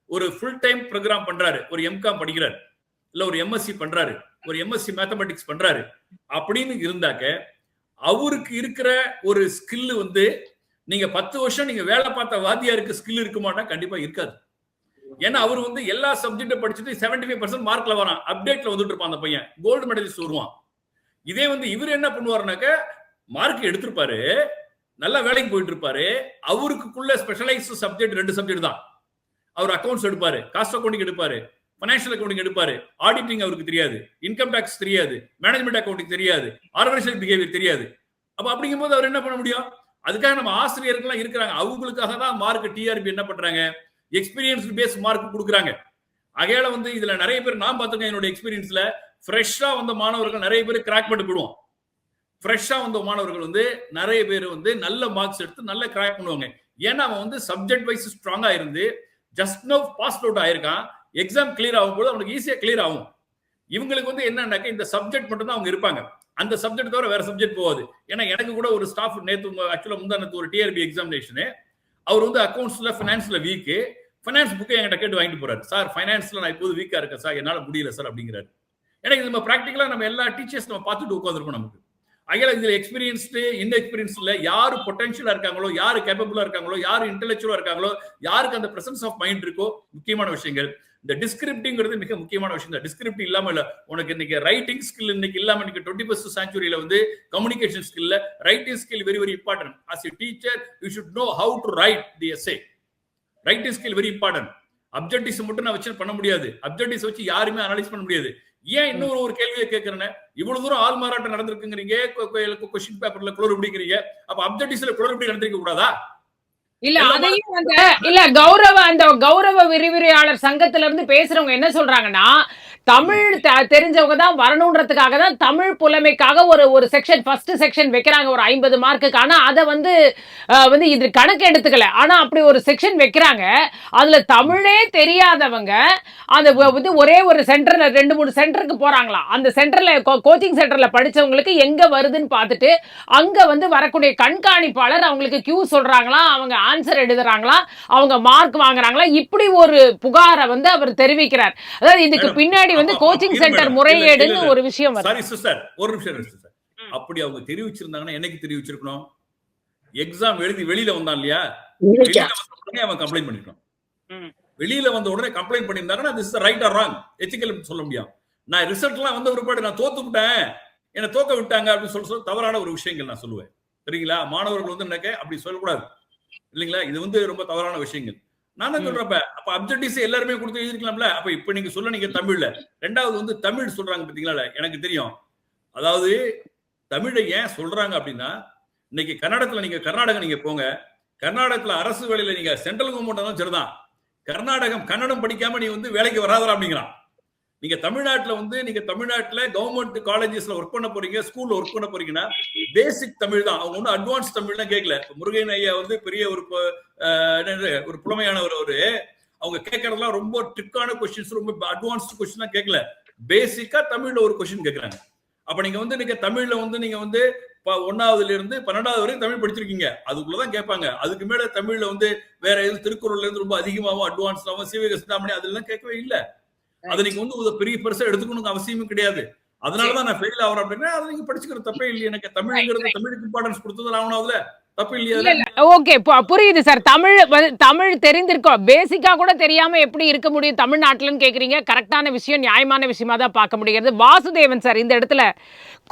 ஒரு ஃபுல் டைம் ப்ரோக்ராம் பண்றாரு, ஒரு எம்காம் படிக்கிறார், இல்ல ஒரு எம்எஸ்சி பண்றாரு, ஒரு எம்எஸ்சி மேத்தமெட்டிக்ஸ் பண்றாரு அப்படின்னு இருந்தாக்க அவருக்கு இருக்கிற ஒரு ஸ்கில் வந்து நீங்க 10 வருஷம் நீங்க வேலை பார்த்த வாத்தியாருக்கு ஸ்கில் இருக்குமானா கண்டிப்பா இருக்காது. ஏன்னா அவர் வந்து எல்லா சப்ஜெக்டும் படிச்சுட்டு 75% மார்க்ல வரான், அப்டேட்ல வந்துட்டு இருப்பான் அந்த பையன், கோல்டு மெடலிஸ்ட் வருவான். இதே வந்து இவர் என்ன பண்ணுவாருனாக்க மார்க் எடுத்திருப்பாரு, நல்ல வேலைக்கு போயிட்டு இருப்பாரு. அவருக்குள்ள ஸ்பெஷலைஸ்டு சப்ஜெக்ட் 2 சப்ஜெக்ட் தான். அவர் அக்கவுண்ட்ஸ் எடுப்பாரு, காஸ்ட் அக்கவுண்டிங் எடுப்பாரு, பைனான்சியல் அக்கவுண்டிங் எடுப்பாரு, ஆடிட்டிங் அவருக்கு தெரியாது, இன்கம் டாக்ஸ் தெரியாது, மேனேஜ்மெண்ட் அக்கவுண்டிங் தெரியாது, ஆர்கனைசேஷன் பிஹேவியர் தெரியாது. அப்ப அப்படிங்கும்போது அவர் என்ன பண்ண முடியும்? அதுக்காக நம்ம ஆசிரியர்கள்லாம் இருக்கிறாங்க. அவங்களுக்காக தான் மார்க் டிஆர்பி என்ன பண்றாங்க? எக்ஸ்பீரியன்ஸ் பேஸ் மார்க் கொடுக்குறாங்க. ஆகையால வந்து இதுல நிறைய பேர் நான் பார்த்துருக்கேன் என்னோட எக்ஸ்பீரியன்ஸ்ல ஃப்ரெஷ்ஷா வந்த மாணவர்கள் நிறைய பேர் கிராக் பண்ணி போடுவோம். ஃப்ரெஷ்ஷா வந்த மாணவர்கள் வந்து நிறைய பேர் வந்து நல்ல மார்க்ஸ் எடுத்து நல்ல கிராக் பண்ணுவாங்க. ஏன்னா அவன் வந்து சப்ஜெக்ட் வைஸ் ஸ்ட்ராங்கா இருந்து ஜஸ்ட் நோ பாஸ் அவுட் ஆயிருக்கான். எக்ஸாம் கிளியர் ஆகும்போது அவனுக்கு ஈஸியா கிளியர் ஆகும். இவங்களுக்கு வந்து என்னன்னாக்க இந்த சப்ஜெக்ட் மட்டும் தான் அவங்க இருப்பாங்க. அந்த சப்ஜெக்ட் தவிர வேற சப்ஜெக்ட் போகாது. ஏன்னா எனக்கு கூட ஒரு ஸ்டாஃப் நேத்து ஆக்சுவலா முந்தானத்து ஒரு டிஆர்பி எக்ஸாமினேஷன், அவர் வந்து அக்கௌண்ட்ஸ்ல பினான்ஸ்ல வீக்கு, ஃபைனான்ஸ் புக்கை என்கிட்ட கேட்டு வாங்கிட்டு போறாரு. சார் ஃபைனான்ஸ்ல நான் இப்போது வீக்கா இருக்கேன் சார், என்னால முடியல சார் அப்படிங்கிறாரு. எனக்கு நம்ம பிராக்டிகலா நம்ம எல்லா டீச்சர்ஸ் நம்ம பார்த்துட்டு உட்காந்துருக்கோம். நமக்கு அகையில இதுல எக்ஸ்பீரியன்ஸ்டு இன்எக்ஸ்பீரியன்ஸ்ல யாரு பொட்டன்ஷியலா இருக்காங்களோ, யாரு கேப்பபிளா இருக்காங்களோ, யாரு இன்டெலெக்சுவலா இருக்காங்களோ, யாருக்கு அந்த பிரசன்ஸ் ஆஃப் மைண்ட் இருக்கோ, முக்கியமான விஷயங்கள். இந்த டிஸ்கிரிப்டிங்கிறது மிக முக்கியமான விஷயம். டிஸ்கிரிப்ட் இல்லாம இல்ல, உனக்கு இன்னைக்கு ரைட்டிங் ஸ்கில் இன்னைக்கு இல்லாம இன்னைக்கு 21st செஞ்சுரியில வந்து கம்யூனிகேஷன் ஸ்கில்ல writing skill very very important. As a teacher you should know how to write the essay. Writing skill very important. Objectives மட்டும் நான் வச்சு பண்ண முடியாது. அப்ஜெக்டிவ்ஸ் வச்சு யாருமே அனலைஸ் பண்ண முடியாது. ஏன் இன்னொரு ஒரு கேள்வியை கேட்கிறேன், இவ்வளவு தூரம் ஆள் மாறாட்டம் நடந்திருக்குங்கிறீங்க, கொஸ்டின் பேப்பர்ல குளறுபடிக்கிறீங்க, அப்ப அப்ஜெக்டிவ்ஸ்ல குளறுபடி நடந்திருக்க கூடாதா? இல்ல அதையும் இல்ல கௌரவ விரிவுரையாளர் சங்கத்துல இருந்து பேசுறவங்க என்ன சொல்றாங்கன்னா, தமிழ் தெரிஞ்சவங்க தான் வரணுன்றதுக்காக தான் தமிழ் புலமைக்காக ஒரு செக்ஷன் ஃபர்ஸ்ட் செக்ஷன் வைக்கிறாங்க ஒரு 50 மார்க்குக்கு. ஆனா அதை வந்து இது கணக்கு எடுத்துக்கல. ஆனா அப்படி ஒரு செக்ஷன் வைக்கிறாங்க. அதுல தமிழே தெரியாதவங்க அந்த வந்து ஒரே ஒரு சென்டர்ல 2-3 சென்டருக்கு போறாங்களாம். அந்த சென்டர்ல கோச்சிங் சென்டர்ல படிச்சவங்களுக்கு எங்க வருதுன்னு பார்த்துட்டு அங்க வந்து வரக்கூடிய கண்காணிப்பாளர் அவங்களுக்கு கியூ சொல்றாங்களாம், அவங்க ஆன்சர் எழுதுறாங்களாம், அவங்க மார்க் வாங்குறாங்களா. இப்படி ஒரு புகாரை வந்து அவர் தெரிவிக்கிறார். அதாவது இதுக்கு பின்னாடி வந்து கோச்சிங் சென்டர் முறையேடுன்னு ஒரு விஷயம் வருது. சாரி சிஸ்டர், ஒரு நிமிஷம் சிஸ்டர். அப்படி அவங்க தெரிவிச்சிருந்தாங்கன்னா என்னைக்கு தெரிவிச்சிருக்கணும்? எக்ஸாம் எழுதி வெளியில வந்தான் இல்லையா, வெளியில வந்த உடனே அவன் கம்ப்ளைண்ட் பண்ணிருக்கணும். வெளியில வந்த உடனே கம்ப்ளைண்ட் பண்ணியிருந்தாங்கன்னா this is right or wrong ethical சொல்ல முடியும். நான் ரிசல்ட்லாம் வந்த ஒருபாடு நான் தோத்து விட்டேன், என்ன தோக்க விட்டாங்க அப்படின்னு சொல்ல தவறான ஒரு விஷயங்கள் நான் சொல்லுவேன். சரிங்களா? மாணவர்கள் வந்து நினைக்க அப்படி சொல்லக்கூடாது இல்லைங்களா? இது வந்து ரொம்ப தவறான விஷயங்கள். நான் தான் சொல்றப்ப அப்ப அப்ஜெக்டிவ்ஸ் எல்லாருமே கொடுத்து எழுதிருக்கலாம்ல. அப்ப இப்ப நீங்க சொல்ல நீங்க தமிழ்ல ரெண்டாவது வந்து தமிழ் சொல்றாங்க பாத்தீங்களா, எனக்கு தெரியும். அதாவது தமிழை ஏன் சொல்றாங்க அப்படின்னா, இன்னைக்கு கர்நாடகத்துல நீங்க கர்நாடகம் நீங்க போங்க, கர்நாடகத்துல அரசு வேலையில நீங்க சென்ட்ரல் கவர்மெண்ட் தான் சரிதான், கர்நாடகம் கன்னடம் படிக்காம நீ வந்து வேலைக்கு வராதா அப்படிங்கிறான். நீங்க தமிழ்நாட்டுல கவர்மெண்ட் காலேஜஸ்ல ஒர்க் பண்ண போறீங்க, ஸ்கூல்ல ஒர்க் பண்ண போறீங்கன்னா பேசிக் தமிழ் தான். அவங்க ஒன்னும் அட்வான்ஸ் தமிழ்லாம் கேட்கல. முருகன் ஐயா வந்து பெரிய ஒரு புலமையானவர். அவங்க கேட்கறதுலாம் ரொம்ப ட்ரிக்கான கொஸ்டின்ஸ், ரொம்ப அட்வான்ஸ்ட் கொஸ்டின் கேட்கல. பேசிக்கா தமிழ்ல ஒரு கொஸ்டின் கேட்கறாங்க. அப்ப நீங்க வந்து நீங்க தமிழ்ல வந்து நீங்க வந்து 1ஆவதுல இருந்து 12ஆவது வரைக்கும் தமிழ் படிச்சிருக்கீங்க, அதுக்குள்ளதான் கேட்பாங்க. அதுக்கு மேல தமிழ்ல வந்து வேற எதுவும் திருக்குறள்ல இருந்து ரொம்ப அதிகமாகவும் அட்வான்ஸ்டாவும் சிவக சிந்தாமணி அதெல்லாம் கேட்கவே இல்லை. அதை நீங்க வந்து ஒரு பெரிய பெருசா எடுத்துக்கணும் அவசியமும் கிடையாது. அதனாலதான் நான் ஃபெயில் ஆகிறேன் அப்படின்னா அதை நீங்க படிச்சுக்கிற தப்பே இல்லையே. எனக்கு தமிழ்ங்கிறது தமிழுக்கு இம்பார்ட்டன்ஸ் கொடுத்தது ஆகணும்ல, தப்பு இல்லையா? ஓகே, புரியுது சார். தமிழ் தெரிந்திருக்கோம், பேசிக்கா கூட தெரியாம எப்படி இருக்க முடியும் தமிழ்நாட்டில்னு கேக்குறீங்க. கரெக்டான விஷயம், நியாயமான விஷயமா தான் பார்க்க முடிகிறது. வாசுதேவன் சார், இந்த இடத்துல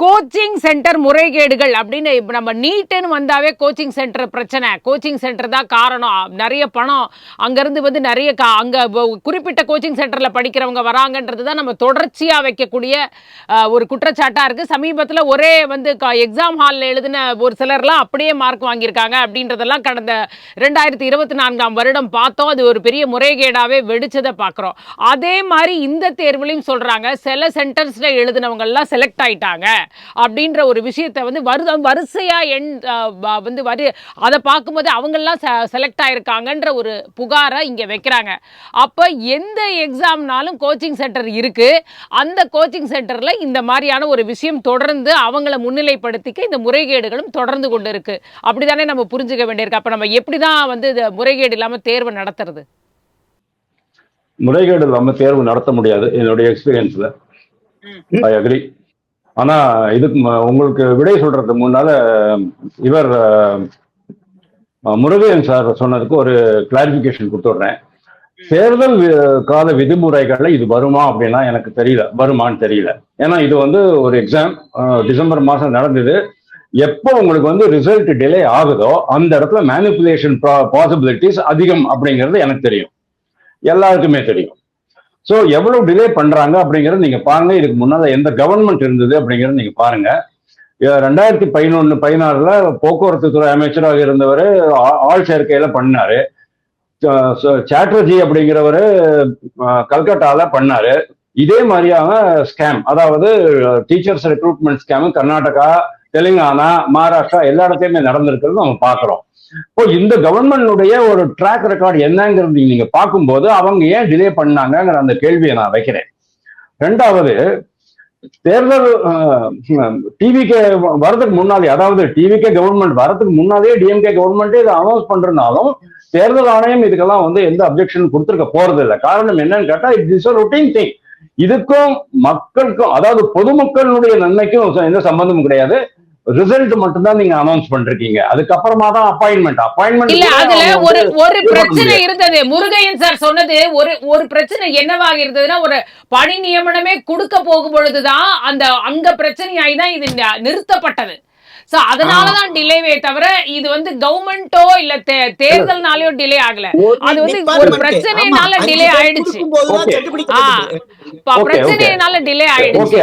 கோச்சிங் சென்டர் முறைகேடுகள் அப்படின்னு நம்ம நீட்டுன்னு வந்தாவே கோச்சிங் சென்டர் பிரச்சனை, கோச்சிங் சென்டர் தான் காரணம், நிறைய பணம் அங்கிருந்து வந்து நிறைய அங்க குறிப்பிட்ட கோச்சிங் சென்டர்ல படிக்கிறவங்க வராங்கன்றது தான் நம்ம தொடர்ச்சியா வைக்கக்கூடிய ஒரு குற்றச்சாட்டா இருக்கு. சமீபத்தில் ஒரே வந்து எக்ஸாம் ஹாலில் எழுதின ஒரு சிலர்லாம் அப்படியே மார்க் வாங்கியிருக்காங்க அப்படின்றதெல்லாம் கடந்த 2024ஆம் வருடம் பார்த்தோம். அது ஒரு பெரிய முறைகேடாவே வெடிச்சதை பார்க்குறோம். அதே மாதிரி இந்த தேர்வுலையும் சொல்றாங்க, சில சென்டர்ஸ்ல எழுதினவங்க எல்லாம் செலக்ட் ஆயிட்டாங்க அப்படின்ற ஒரு விஷயத்தை வந்து வரிசையா வந்து அதை பார்க்கும்போது அவங்கெல்லாம் செலக்ட் ஆயிருக்காங்கன்ற ஒரு புகாரை இங்க வைக்கிறாங்க. அப்ப எந்த எக்ஸாம்னாலும் கோச்சிங் சென்டர் இருக்கு, அந்த கோச்சிங் சென்டர்ல இந்த மாதிரியான ஒரு விஷயம் தொடர்ந்து அவங்கள முன்னிலைப்படுத்திக்க இந்த முறைகேடுகளும் தொடர்ந்து கொண்டு இருக்கு. அப்படிதானே நம்ம புரிஞ்சுக்க வேண்டியிருக்கு. அப்ப நம்ம எப்படிதான் வந்து முறைகேடு இல்லாம தேர்வு நடத்துறது? முறைகேடு இல்லாம தேர்வு நடத்த முடியாது என்னுடைய எக்ஸ்பீரியன்ஸ்ல. I agree. ஆனா இதுக்கு உங்களுக்கு விடை சொல்றதுக்கு முன்னால இவர் முருகன் சார் சொன்னதுக்கு ஒரு கிளாரிபிகேஷன் கொடுத்துடுறேன். தேர்தல் கால விதிமுறைகள்ல இது வருமா அப்படின்னா எனக்கு தெரியல, வருமானு தெரியல. ஏன்னா இது வந்து ஒரு எக்ஸாம் டிசம்பர் மாசம் நடந்தது. எப்போ உங்களுக்கு வந்து ரிசல்ட் டிலே ஆகுதோ அந்த இடத்துல மேனிபுலேஷன் பாசிபிலிட்டிஸ் அதிகம் அப்படிங்கிறது எனக்கு தெரியும், எல்லாருக்குமே தெரியும். ஸோ எவ்வளவு டிலே பண்றாங்க அப்படிங்கறது நீங்க பாருங்க. இதுக்கு முன்னால எந்த கவர்மெண்ட் இருந்தது அப்படிங்கறது நீங்க பாருங்க. 2011-16 போக்குவரத்து துறை அமைச்சராக இருந்தவர் ஆள் சேர்க்கையில பண்ணாரு. சாட்டர்ஜி அப்படிங்கிறவரு கல்கட்டால பண்ணாரு. இதே மாதிரியான ஸ்கேம், அதாவது teachers recruitment scam Karnataka, Telangana, Maharashtra எல்லா இடத்துலயுமே நடந்திருக்கிறது நம்ம பாக்குறோம். இப்போ இந்த கவர்மெண்டுடைய ஒரு ட்ராக் ரெக்கார்டு என்னங்கிறது நீங்க பார்க்கும்போது அவங்க ஏன் டிலே பண்ணாங்கிற அந்த கேள்வியை நான் வைக்கிறேன். ரெண்டாவது, தேர்தல் டிவிகே வரதுக்கு முன்னாலே, அதாவது டிவிகே கவர்மெண்ட் வரதுக்கு முன்னாலே டிஎம்கே கவர்மெண்டே இதை அனௌன்ஸ் பண்றதுனாலும் தேர்தல் ஆணையம் இதுக்கெல்லாம் வந்து எந்த அப்ஜெக்ஷன் கொடுத்துருக்க போறது இல்லை. காரணம் என்னன்னு கேட்டா, இட் இஸ் ரொட்டீன் திங். இதுக்கும் மக்களுக்கும், அதாவது பொதுமக்களுடைய நன்மைக்கும் எந்த சம்பந்தமும் கிடையாது. ரிசல்ட் மட்டும்தான் நீங்க அனௌன்ஸ் பண்றீங்க. அதுக்கப்புறமா தான் அப்பாயின்மெண்ட் இல்ல. அதுல ஒரு பிரச்சனை இருந்தது. முருகையன் சார் சொன்னது ஒரு பிரச்சனை என்னவாக இருந்ததுன்னா, ஒரு பணி நியமனமே கொடுக்க போகும் பொழுதுதான் அங்க பிரச்சனையாய் தான் இது நிறுத்தப்பட்டது. சோ அதனாலதான் டிலேவே தவிர இது வந்து கவர்மெண்டோ இல்ல தேர்தல்னாலயோ டிலே ஆகல. அது வந்து ஒரு பிரச்சனைனால டிலே ஆயிடுச்சு. பிரச்சனைனால டிலே ஆயிடுச்சு.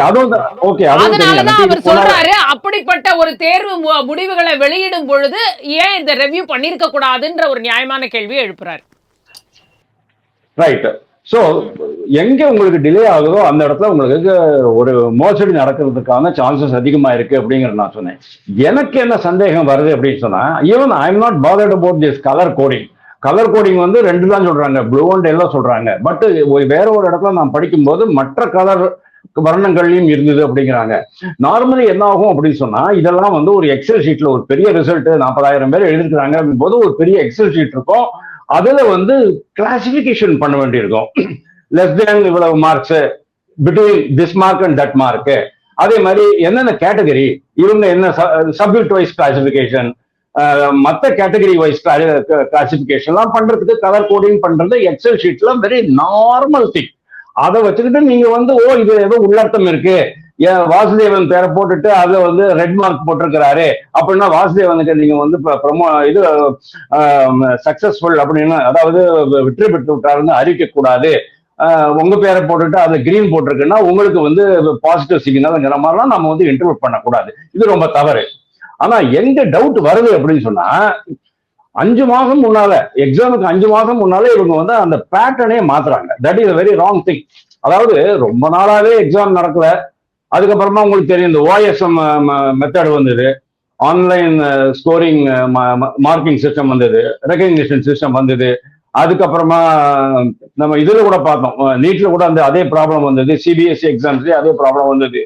அதனாலதான் அவர் சொல்றாரு, அப்படிப்பட்ட ஒரு தேர்வு முடிவுகளை வெளியிடும் பொழுது ஏன் இந்த ரெவ்யூ பண்ணிருக்க கூடாதுன்ற ஒரு நியாயமான கேள்வியை எழுப்புறாரு. ரைட். சோ எங்க உங்களுக்கு டிலே ஆகுதோ அந்த இடத்துல உங்களுக்கு ஒரு மோசடி நடக்கிறதுக்கான சான்சஸ் அதிகமா இருக்கு அப்படிங்கறத நான் சொன்னேன். எனக்கு என்ன சந்தேகம் வருது அப்படின்னு சொன்னா, even I am not bothered about this colour coding. Colour coding வந்து 2 தான் சொல்றாங்க, ப்ளூ அண்ட் எல்லோ சொல்றாங்க. பட் வேற ஒரு இடத்துல நான் படிக்கும்போது மற்ற கலர் வர்ணங்கள்லயும் இருந்தது அப்படிங்கிறாங்க. நார்மலி என்ன ஆகும் அப்படின்னு சொன்னா, இதெல்லாம் வந்து ஒரு எக்ஸல் ஷீட்ல ஒரு பெரிய ரிசல்ட் 40,000 பேர் எழுதிருக்காங்க அப்படின் போது ஒரு பெரிய எக்ஸல் ஷீட் இருக்கும். அதுல வந்து கிளாசிபிகேஷன் பண்ண வேண்டியிருக்கும். லெஸ் தேன் இவ்வளவு marks, between this mark and that mark. அதே மாதிரி என்னென்ன கேட்டகரி, இவங்க என்ன சப்ஜெக்ட் வைஸ் கிளாசிபிகேஷன், மற்ற கேட்டகரி வைஸ் கிளாசிபிகேஷன் எல்லாம் பண்றதுக்கு கலர் கோடிங் பண்றது எக்ஸல் ஷீட்ல வெரி நார்மல் திங். அதை வச்சுக்கிட்டு நீங்க வந்து இதுல ஏதோ உள்ளர்த்தம் இருக்கு, வாசுதேவன் பேரை போட்டுட்டு அதுல வந்து ரெட் மார்க் போட்டிருக்கிறாரு அப்படின்னா வாசுதேவனுக்கு நீங்க வந்து இது சக்சஸ்ஃபுல் அப்படின்னு, அதாவது வெற்றி பெற்று விட்டாருன்னு அறிவிக்க கூடாது. உங்க பேரை போட்டுட்டு அது கிரீன் போட்டிருக்குன்னா உங்களுக்கு வந்து பாசிட்டிவ் சிக்னல்ங்கிற மாதிரிலாம் நம்ம வந்து இன்டர்பிரட் பண்ணக்கூடாது. இது ரொம்ப தவறு. ஆனா எங்க டவுட் வருது அப்படின்னு சொன்னா, 5 மாசம் முன்னால, எக்ஸாமுக்கு 5 மாசம் முன்னாலே இவங்க வந்து அந்த பேட்டர்னே மாத்துறாங்க. That is very wrong thing. அதாவது ரொம்ப நாளாவே எக்ஸாம் நடக்கல, அதுக்கப்புறமா உங்களுக்கு தெரியும் இந்த OSM மெத்தட் வந்தது, ஆன்லைன் ஸ்கோரிங் மார்க்கிங் சிஸ்டம் வந்தது, ரெகக்னிஷன் சிஸ்டம் வந்தது. அதுக்கப்புறமா நம்ம இதுல கூட பார்த்தோம், நீட்ல கூட அந்த அதே ப்ராப்ளம் வந்தது, CBSE எக்ஸாம்ஸ்லயே அதே ப்ராப்ளம் வந்தது.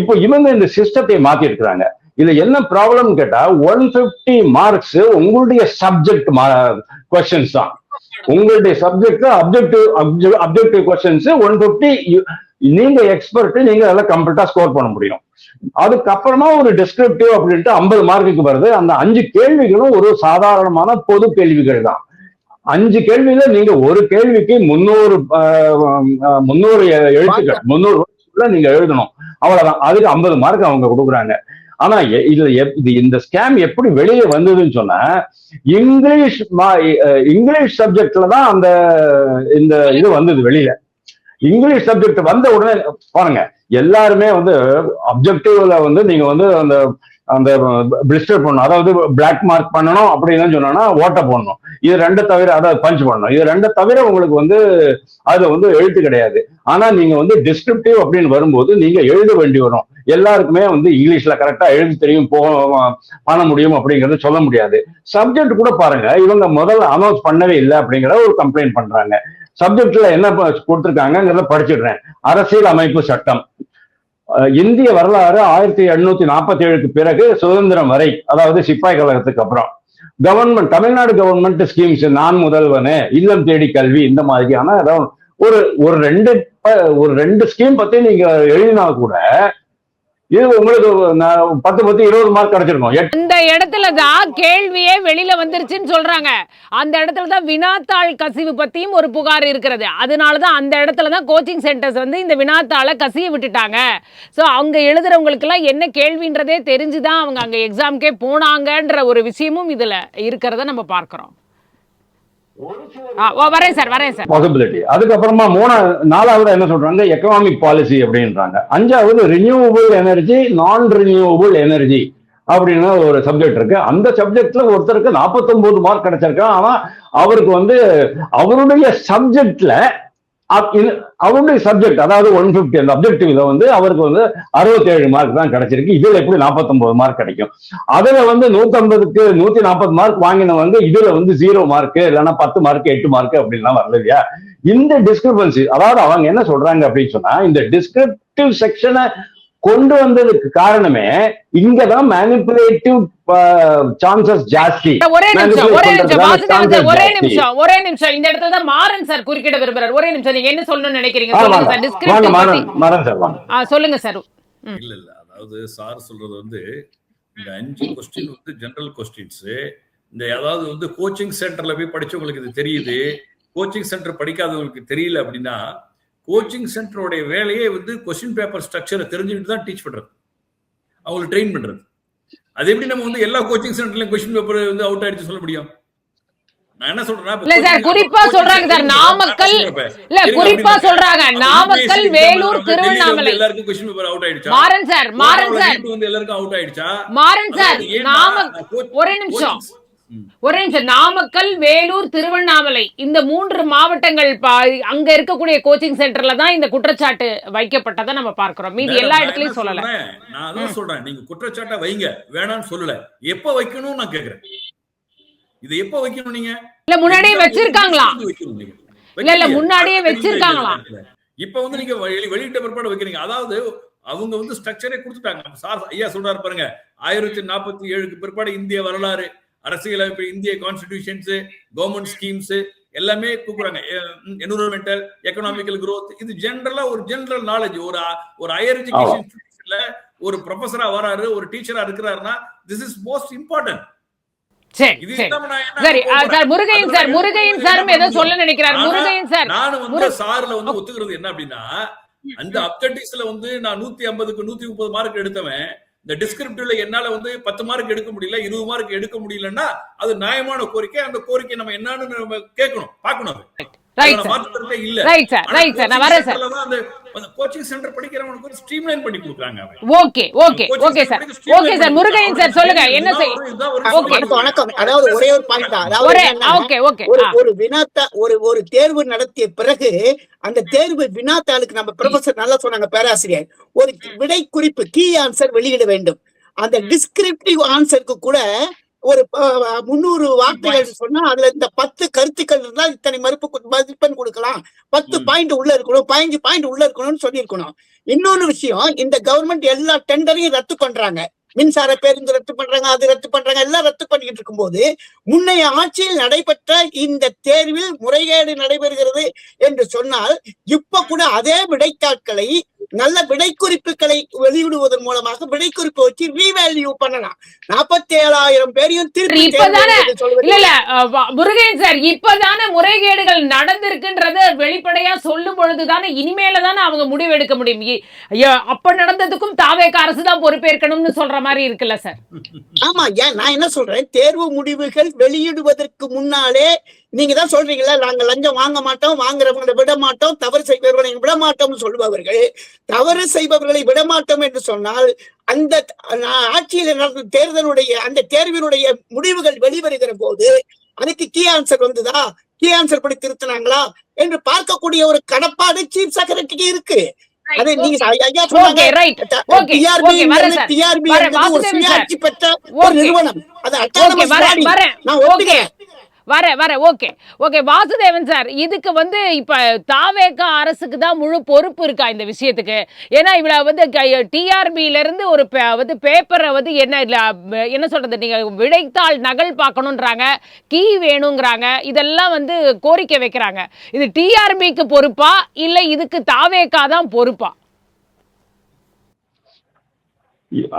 இப்போ இவங்க இந்த சிஸ்டத்தை மாத்தி இருக்கிறாங்க. இதுல என்ன ப்ராப்ளம் கேட்டா, 150 மார்க்ஸ் உங்களுடைய சப்ஜெக்ட் கொஸ்டின்ஸ் தான். உங்களுடைய சப்ஜெக்ட் அப்ஜெக்டிவ் கொஸ்டின்ஸ் 150. நீங்க எக்ஸ்பர்ட், நீங்க அதெல்லாம் கம்ப்ளீட்டா ஸ்கோர் பண்ண முடியும். அதுக்கப்புறமா ஒரு டிஸ்கிரிப்டிவ் அப்படின்ட்டு 50 மார்க்குக்கு வருது. அந்த 5 கேள்விகளும் ஒரு சாதாரணமான பொது கேள்விகள் தான். 5 கேள்வியில நீங்க ஒரு கேள்விக்கு 300 எழுத்துக்கள், 300 வேர்ட்ஸ்ல நீங்க எழுதணும், அவ்வளவுதான். அதுக்கு 50 மார்க் அவங்க கொடுக்குறாங்க. ஆனா இதுல இந்த ஸ்கேம் எப்படி வெளியே வந்ததுன்னு சொன்னா, இங்கிலீஷ் சப்ஜெக்ட்ல தான் இந்த இது வந்தது வெளியில. இங்கிலீஷ் சப்ஜெக்ட் வந்த உடனே பாருங்க, எல்லாருமே வந்து அப்ஜெக்டிவ்ல வந்து நீங்க வந்து அந்த பிளிஸ்டர் பண்ணணும், அதாவது பிளாக் மார்க் பண்ணணும் அப்படின்னு சொன்னா ஓட்ட போடணும். இது 2 தவிர, அதாவது பஞ்ச் பண்ணணும். இது 2 தவிர உங்களுக்கு வந்து அது வந்து எழுத்து கிடையாது. ஆனா நீங்க வந்து டிஸ்கிரிப்டிவ் அப்படின்னு வரும்போது நீங்க எழுத வேண்டி வரும். எல்லாருக்குமே வந்து இங்கிலீஷ்ல கரெக்டா எழுதி தெரியும், பண்ண முடியும் அப்படிங்கறது சொல்ல முடியாது. சப்ஜெக்ட் கூட பாருங்க, இவங்க முதல்ல அனௌன்ஸ் பண்ணவே இல்லை அப்படிங்கிற ஒரு கம்ப்ளைண்ட் பண்றாங்க. சப்ஜெக்ட்ல என்ன கொடுத்திருக்காங்கிறத படிச்சிடுறேன். அரசியல் அமைப்பு சட்டம், இந்திய வரலாறு 1847க்கு பிறகு சுதந்திரம் வரை, அதாவது சிப்பாய் கழகத்துக்கு அப்புறம் கவர்மெண்ட், தமிழ்நாடு கவர்மெண்ட் ஸ்கீம்ஸ், நான் முதல்வனே, இல்லம் தேடி கல்வி, இந்த மாதிரியான ஒரு 2 ஸ்கீம் பத்தி நீங்க எழுதினா கூட இது உங்களுக்கு 10-20 மார்க் கிடைச்சிருக்கும். அந்த இடத்துல தான் கேள்வியே வெளியில வந்துருச்சுன்னு சொல்றாங்க. அந்த இடத்துல தான் வினாத்தாள் கசிவு பத்தியும் ஒரு புகார் இருக்கிறது. அதனாலதான் அந்த இடத்துல தான் கோச்சிங் சென்டர்ஸ் வந்து இந்த வினாத்தாளை கசிய விட்டுட்டாங்க. ஸோ அங்க எழுதுறவங்களுக்கு எல்லாம் என்ன கேள்வின்றதே தெரிஞ்சுதான் அவங்க அங்க எக்ஸாம்க்கே போனாங்கன்ற ஒரு விஷயமும் இதுல இருக்கிறத நம்ம பார்க்கிறோம். வரேன் சார். பாசிபிலிட்டி. அதுக்கப்புறமா 4வது என்ன சொல்றாங்க, எக்கனாமிக் பாலிசி அப்படின்றாங்க. 5வது ரினியூவபிள் எனர்ஜி, நான் ரினியூவபிள் எனர்ஜி அப்படின்னு ஒரு சப்ஜெக்ட் இருக்கு. அந்த சப்ஜெக்ட்ல ஒருத்தருக்கு 49 மார்க் கிடைச்சிருக்கு. ஆனா அவருக்கு வந்து அவருடைய சப்ஜெக்ட்ல அவருடைய சப்ஜெக்ட் அதாவது 150 அந்த அப்ஜெக்டிவ்ல வந்து அவருக்கு வந்து 67 மார்க் தான் கிடைச்சிருக்கு. இதுல எப்படி 49 மார்க் கிடைக்கும்? அதுல வந்து 150க்கு 140 மார்க் வாங்கினவங்க இதுல வந்து 0 மார்க் இல்லைன்னா 10 மார்க் 8 மார்க் அப்படின்லாம் வரல இல்லையா? இந்த டிஸ்கிரிபன்சி, அதாவது அவங்க என்ன சொல்றாங்க அப்படின்னு சொன்னா, இந்த டிஸ்கிரிப்டிவ் செக்ஷனை கொண்டு வந்ததுக்கு காரணமே இங்கதான் மேனிபுலேட்டிவ் சான்சஸ் ஜாஸ்தி. ஒரே நிமிஷம் இந்த இடத்துல தான் மாறன் சார் குறுக்கிட விரும்புறாரு. ஒரே நிமிஷம், நீங்க என்ன சொல்லணும்னு நினைக்கிறீங்க? சொல்லுங்க சார். இல்ல அதாவது சார் சொல்றது வந்து இந்த 5 கொஸ்டின் வந்து ஜெனரல் கொஸ்டின்ஸ். இந்த அதாவது வந்து கோச்சிங் சென்டர்ல போய் படிச்சவங்களுக்கு இது தெரியுது, கோச்சிங் சென்டர் படிக்காதவங்களுக்கு தெரியல அப்படின்னா, கோச்சிங் சென்டருடைய வேலையே வந்து கொஸ்டின் பேப்பர் ஸ்ட்ரக்சரை தெரிஞ்சுக்கிட்டு தான் டீச் பண்றது, அவங்களை ட்ரெயின் பண்றது. அது எப்படி நம்ம வந்து எல்லா கோச்சிங் சென்டர்லயும் கொஸ்டின் பேப்பர் வந்து அவுட் ஆயிடுச்சு சொல்ல முடியும்? நான் என்ன சொல்றேன்னா, குறிப்பா சொல்றாங்க சார், நாமக்கல் இல்ல குறிப்பா சொல்றாங்க, நாமக்கல், வேலூர், திருவண்ணாமலை எல்லாருக்கும் கொஸ்டின் பேப்பர் அவுட் ஆயிடுச்சா? மாறன் சார் வந்து எல்லாருக்கும் அவுட் ஆயிடுச்சா? மாறன் சார், ஒரே நிமிஷம், நாமக்கல், வேலூர், திருவண்ணாமலை இந்த 3 மாவட்டங்கள் அங்க இருக்கக்கூடிய கோச்சிங் சென்டர்ல தான் இந்த குற்றச்சாட்டு வைக்கப்பட்டதை நம்ம பார்க்கிறோம். மீதி எல்லா இடத்துலயும் சொல்லல. நான் அதான் சொல்றேன், நீங்க குற்றச்சாட்டை வைங்க, வேணாம்னு சொல்லல. எப்ப வைக்கணும் நான் கேக்குறேன். இது எப்ப வைக்கணும்? நீங்க இல்ல முன்னாடியே வச்சிருக்காங்களா? இல்ல முன்னாடியே வச்சிருக்காங்களா? இப்ப வந்து நீங்க வெளியிட்ட பிற்பாடு வைக்கிறீங்க. அதாவது அவங்க வந்து ஸ்ட்ரக்சரே கொடுத்துட்டாங்க. சார் ஐயா சொல்றாரு பாருங்க, 1047க்கு பிற்பாடு இந்திய வரலாறு, அரசியலமைப்பு, இந்திய கான்ஸ்டிடியூஷன்ஸ், கவர்மெண்ட் ஸ்கீம்ஸ் எல்லாமே கூப்பிடுறாங்க. என்விரான்மெண்டல், எக்கனாமிக்கல் growth, இது ஜெனரலா ஒரு ஜெனரல் நாலேஜ். ஒரு ஹையர் எஜுகேஷன்ல ஒரு ப்ரொஃபஸரா வராரு, ஒரு டீச்சரா இருக்கிறாருன்னா this is most important. Murugaiyan sir ஏதோ சொல்ல நினைக்கிறார். முருகையன் சார், நான் வந்து சார்ல வந்து ஒத்துக்கிறது என்ன அப்படின்னா, அந்த அப்ஜெக்டிவ்ஸ்ல வந்து நான் 150க்கு 130 மார்க் எடுத்தவன், இந்த டிஸ்கிரிப்டிவ்ல என்னால வந்து 10 மார்க் எடுக்க முடியல, 20 மார்க் எடுக்க முடியலன்னா அது நியாயமான கோரிக்கை. அந்த கோரிக்கை நம்ம என்னன்னு நம்ம கேட்கணும், பார்க்கணும். கோச்சிங் சென்டர் படிக்கிறவங்களுக்கு ஸ்ட்ரீம்லைன் பண்ணி கொடுக்குறாங்க. Okay okay okay sir, okay sir. Murugaiyan sir சொல்லுங்க, என்ன செய்ய? வணக்கம். அதாவது ஒரே ஒரு பாயிண்ட் தான். ஒரு தேர்வு நடத்திய பிறகு அந்த தேர்வு வினாத்தாளுக்கு நம்ம ப்ரொஃபசர் நல்லா சொன்னாங்க, பேராசிரியர், ஒரு விடை குறிப்பு கீ ஆன்சர் வெளியிட வேண்டும். அந்த டிஸ்கிரிப்டிவ் ஆன்சருக்கு கூட ஒரு 300 வார்த்தைகள் சொன்னா அதுல இந்த 10 கருத்துக்கள் இருந்தா இத்தனை மதிப்பெண் கொடுக்கலாம், 10 பாயிண்ட் உள்ள இருக்கணும், 15 பாயிண்ட் உள்ள இருக்கணும்னு சொல்லியிருக்கணும். இன்னொன்னு விஷயம், இந்த கவர்மெண்ட் எல்லா டெண்டரையும் ரத்து பண்றாங்க. மின்சார பேருந்து ரத்து பண்றாங்க, அது ரத்து பண்றாங்க, எல்லாம் ரத்து பண்ணிட்டு இருக்கும் போது முன்னைய ஆட்சியில் நடைபெற்ற இந்த தேர்வில் முறைகேடு நடைபெறுகிறது என்று சொன்னால், இப்ப கூட அதே விடைத்தாட்களை நல்ல விடைக்குறிப்புகளை வெளியிடுவதன் மூலமாக விடைக்குறிப்பு வச்சு ரீவேல்யூ பண்ணலாம். 47,000 பேரையும் திருப்பி முருகன் சார், இப்பதானே முறைகேடுகள் நடந்திருக்குன்றத வெளிப்படையா சொல்லும் பொழுதுதானே இனிமேல தானே அவங்க முடிவு எடுக்க முடியும். அப்ப நடந்ததுக்கும் தாவேக அரசு தான் பொறுப்பேற்கணும்னு சொல்ற மாதிரி இருக்குல்ல சார்? ஆமா, நான் என்ன சொல்றேன், தேர்வு முடிவுகள் வெளியிடுவதற்கு முன்னாலே நீங்க தான் சொல்றீங்களா, நாங்க லஞ்சம் வாங்க மாட்டோம், வாங்குறவங்களை விட மாட்டோம், தவறு செய்பவர்களை விட மாட்டோம் சொல்பவர்கள், தவறு செய்பவர்களை விட மாட்டோம் என்று சொன்னால், அந்த ஆட்சியில் நடந்த தேர்தலுடைய அந்த தேர்வினுடைய முடிவுகள் வெளிவருகிற போது அதுக்கு கீ ஆன்சர் வந்ததா, கீ ஆன்சர் படி திருத்தினாங்களா என்று பார்க்கக்கூடிய ஒரு கடப்பாடு சீஃப் செக்ரட்டரிக்கு இருக்கு. அது நீங்க ஐயா சொன்னாங்க, டிஆர்பி ஒரு சுயாட்சி பெற்ற ஒரு நிறுவனம், அது அட்டானமஸ் பாடி. நான் ஒத்துக்கிறேன். வர ஓகே ஓகே. வாசுதேவன் சார், இதுக்கு வந்து இப்ப தாவேக அரசுக்கு தான் முழு பொறுப்பு இருக்கா இந்த விஷயத்துக்கு? ஏன்னா இவ்வளவு வந்து டிஆர்பில இருந்து ஒரு வந்து பேப்பரை வந்து என்ன சொல்றது, நீங்க விடைத்தாள் நகல் பார்க்கணும்ன்றாங்க, கீ வேணுங்கிறாங்க, இதெல்லாம் வந்து கோரிக்கை வைக்கிறாங்க. இது டிஆர்பிக்கு பொறுப்பா இல்ல இதுக்கு தாவேக தான் பொறுப்பா?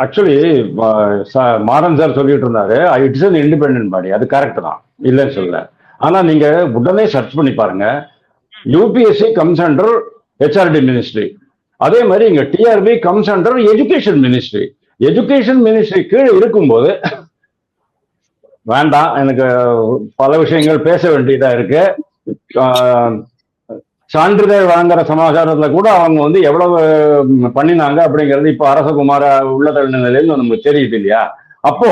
ஆக்சுவலி மாறன் சார் சொல்லிட்டு இருந்தாரு இட்ஸ் அன் இண்டிபெண்டன்ட் பாடி, அது கரெக்ட் தான், இல்லைன்னு சொல்லல. ஆனா நீங்க உடனே சர்ச் பண்ணி பாருங்க, UPSC comes under HRD ministry, அதே மாதிரி இங்க TRB comes under education ministry. Education ministry கீழே இருக்கும்போது வேண்டாம், எனக்கு பல விஷயங்கள் பேச வேண்டியதா இருக்கு. சான்றிதழ் வழங்குற சமாச்சாரத்துல கூட அவங்க வந்து எவ்வளவு பண்ணினாங்க அப்படிங்கிறது இப்ப அரசகுமார உள்ளதள்ள நிலையில நமக்கு தெரியுது இல்லையா? அப்போ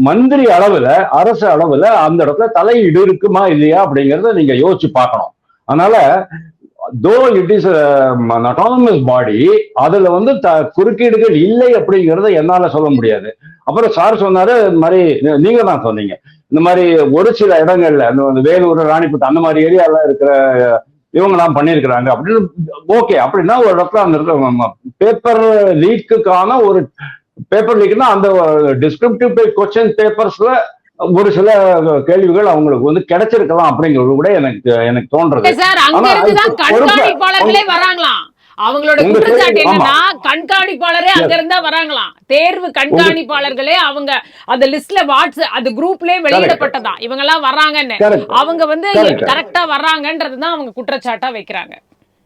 மந்திரி அளவுல, அரசு அளவுல அந்த இடத்துல தலையீடு இருக்குமா இல்லையா அப்படிங்கறத நீங்க யோசிச்சு பார்க்கணும். அதனால தோ இட் இஸ் அட்டானமஸ் பாடி, அதுல வந்து குறுக்கீடுகள் இல்லை அப்படிங்கறத என்னால சொல்ல முடியாது. அப்புறம் சார் சொன்னாரு, இந்த மாதிரி நீங்க தான் சொன்னீங்க, இந்த மாதிரி ஒரு சில இடங்கள்ல அந்த வேலூர், ராணிப்பேட்டை அந்த மாதிரி ஏரியால இருக்கிற இவங்கெல்லாம் பண்ணியிருக்கிறாங்க அப்படின்னு. ஓகே, அப்படின்னா ஒரு இடத்துல அந்த பேப்பர் லீக்குக்கான ஒரு பேப்பர் லீக்னா அந்த டிஸ்கிரிப்டிவ் கொஸ்டின் பேப்பர்ஸ்ல ஒரு சில கேள்விகள் அவங்களுக்கு வந்து கிடைச்சிருக்கலாம் அப்படிங்கிறது கூட எனக்கு தோன்றது. சார், அங்க இருந்து தான் கண்காணிப்பாளர்களே வராங்களாம். அவங்களோட குற்றச்சாட்டு என்னன்னா, கண்காணிப்பாளரே அங்க இருந்தா வராங்களாம். தேர்வு கண்காணிப்பாளர்களே அவங்க அந்த லிஸ்ட்ல அந்த குரூப்லயே வெளியிடப்பட்டதா இவங்க எல்லாம் வர்றாங்கன்னு. அவங்க வந்து கரெக்டா வர்றாங்கன்றதுதான் அவங்க குற்றச்சாட்டா வைக்கிறாங்க.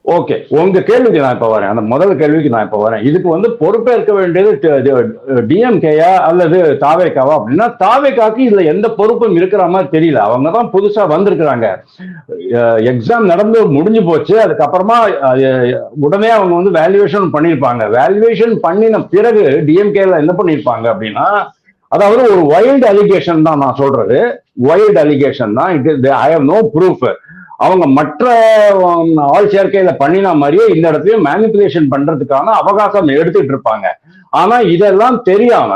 ஓகே, உங்க கேள்விக்கு நான் இப்ப வரேன். அந்த முதல் கேள்விக்கு நான் இப்ப வரேன். இதுக்கு வந்து பொறுப்பேற்க வேண்டியது டிஎம்கேயா அல்லது தாவேக்காவா அப்படின்னா, தாவேக்காக்கு இதுல எந்த பொறுப்பும் இருக்கிற மாதிரி தெரியல. அவங்க தான் புதுசா வந்திருக்கிறாங்க. எக்ஸாம் நடந்து முடிஞ்சு போச்சு, அதுக்கப்புறமா உடனே அவங்க வந்து வேல்யூவேஷன் பண்ணியிருப்பாங்க. வேல்யூவேஷன் பண்ணின பிறகு டிஎம்கேல என்ன பண்ணியிருப்பாங்க அப்படின்னா, அதாவது ஒரு வைல்டு அலிகேஷன் தான் நான் சொல்றது, வைல்டு அலிகேஷன் தான். I have no proof. அவங்க மற்ற ஆள் சேர்க்கையில பண்ணின மாதிரியே இந்த இடத்துலயும் மேனிபுலேஷன் பண்றதுக்கான அவகாசம் எடுத்துட்டு இருப்பாங்க. ஆனா இதெல்லாம் தெரியாம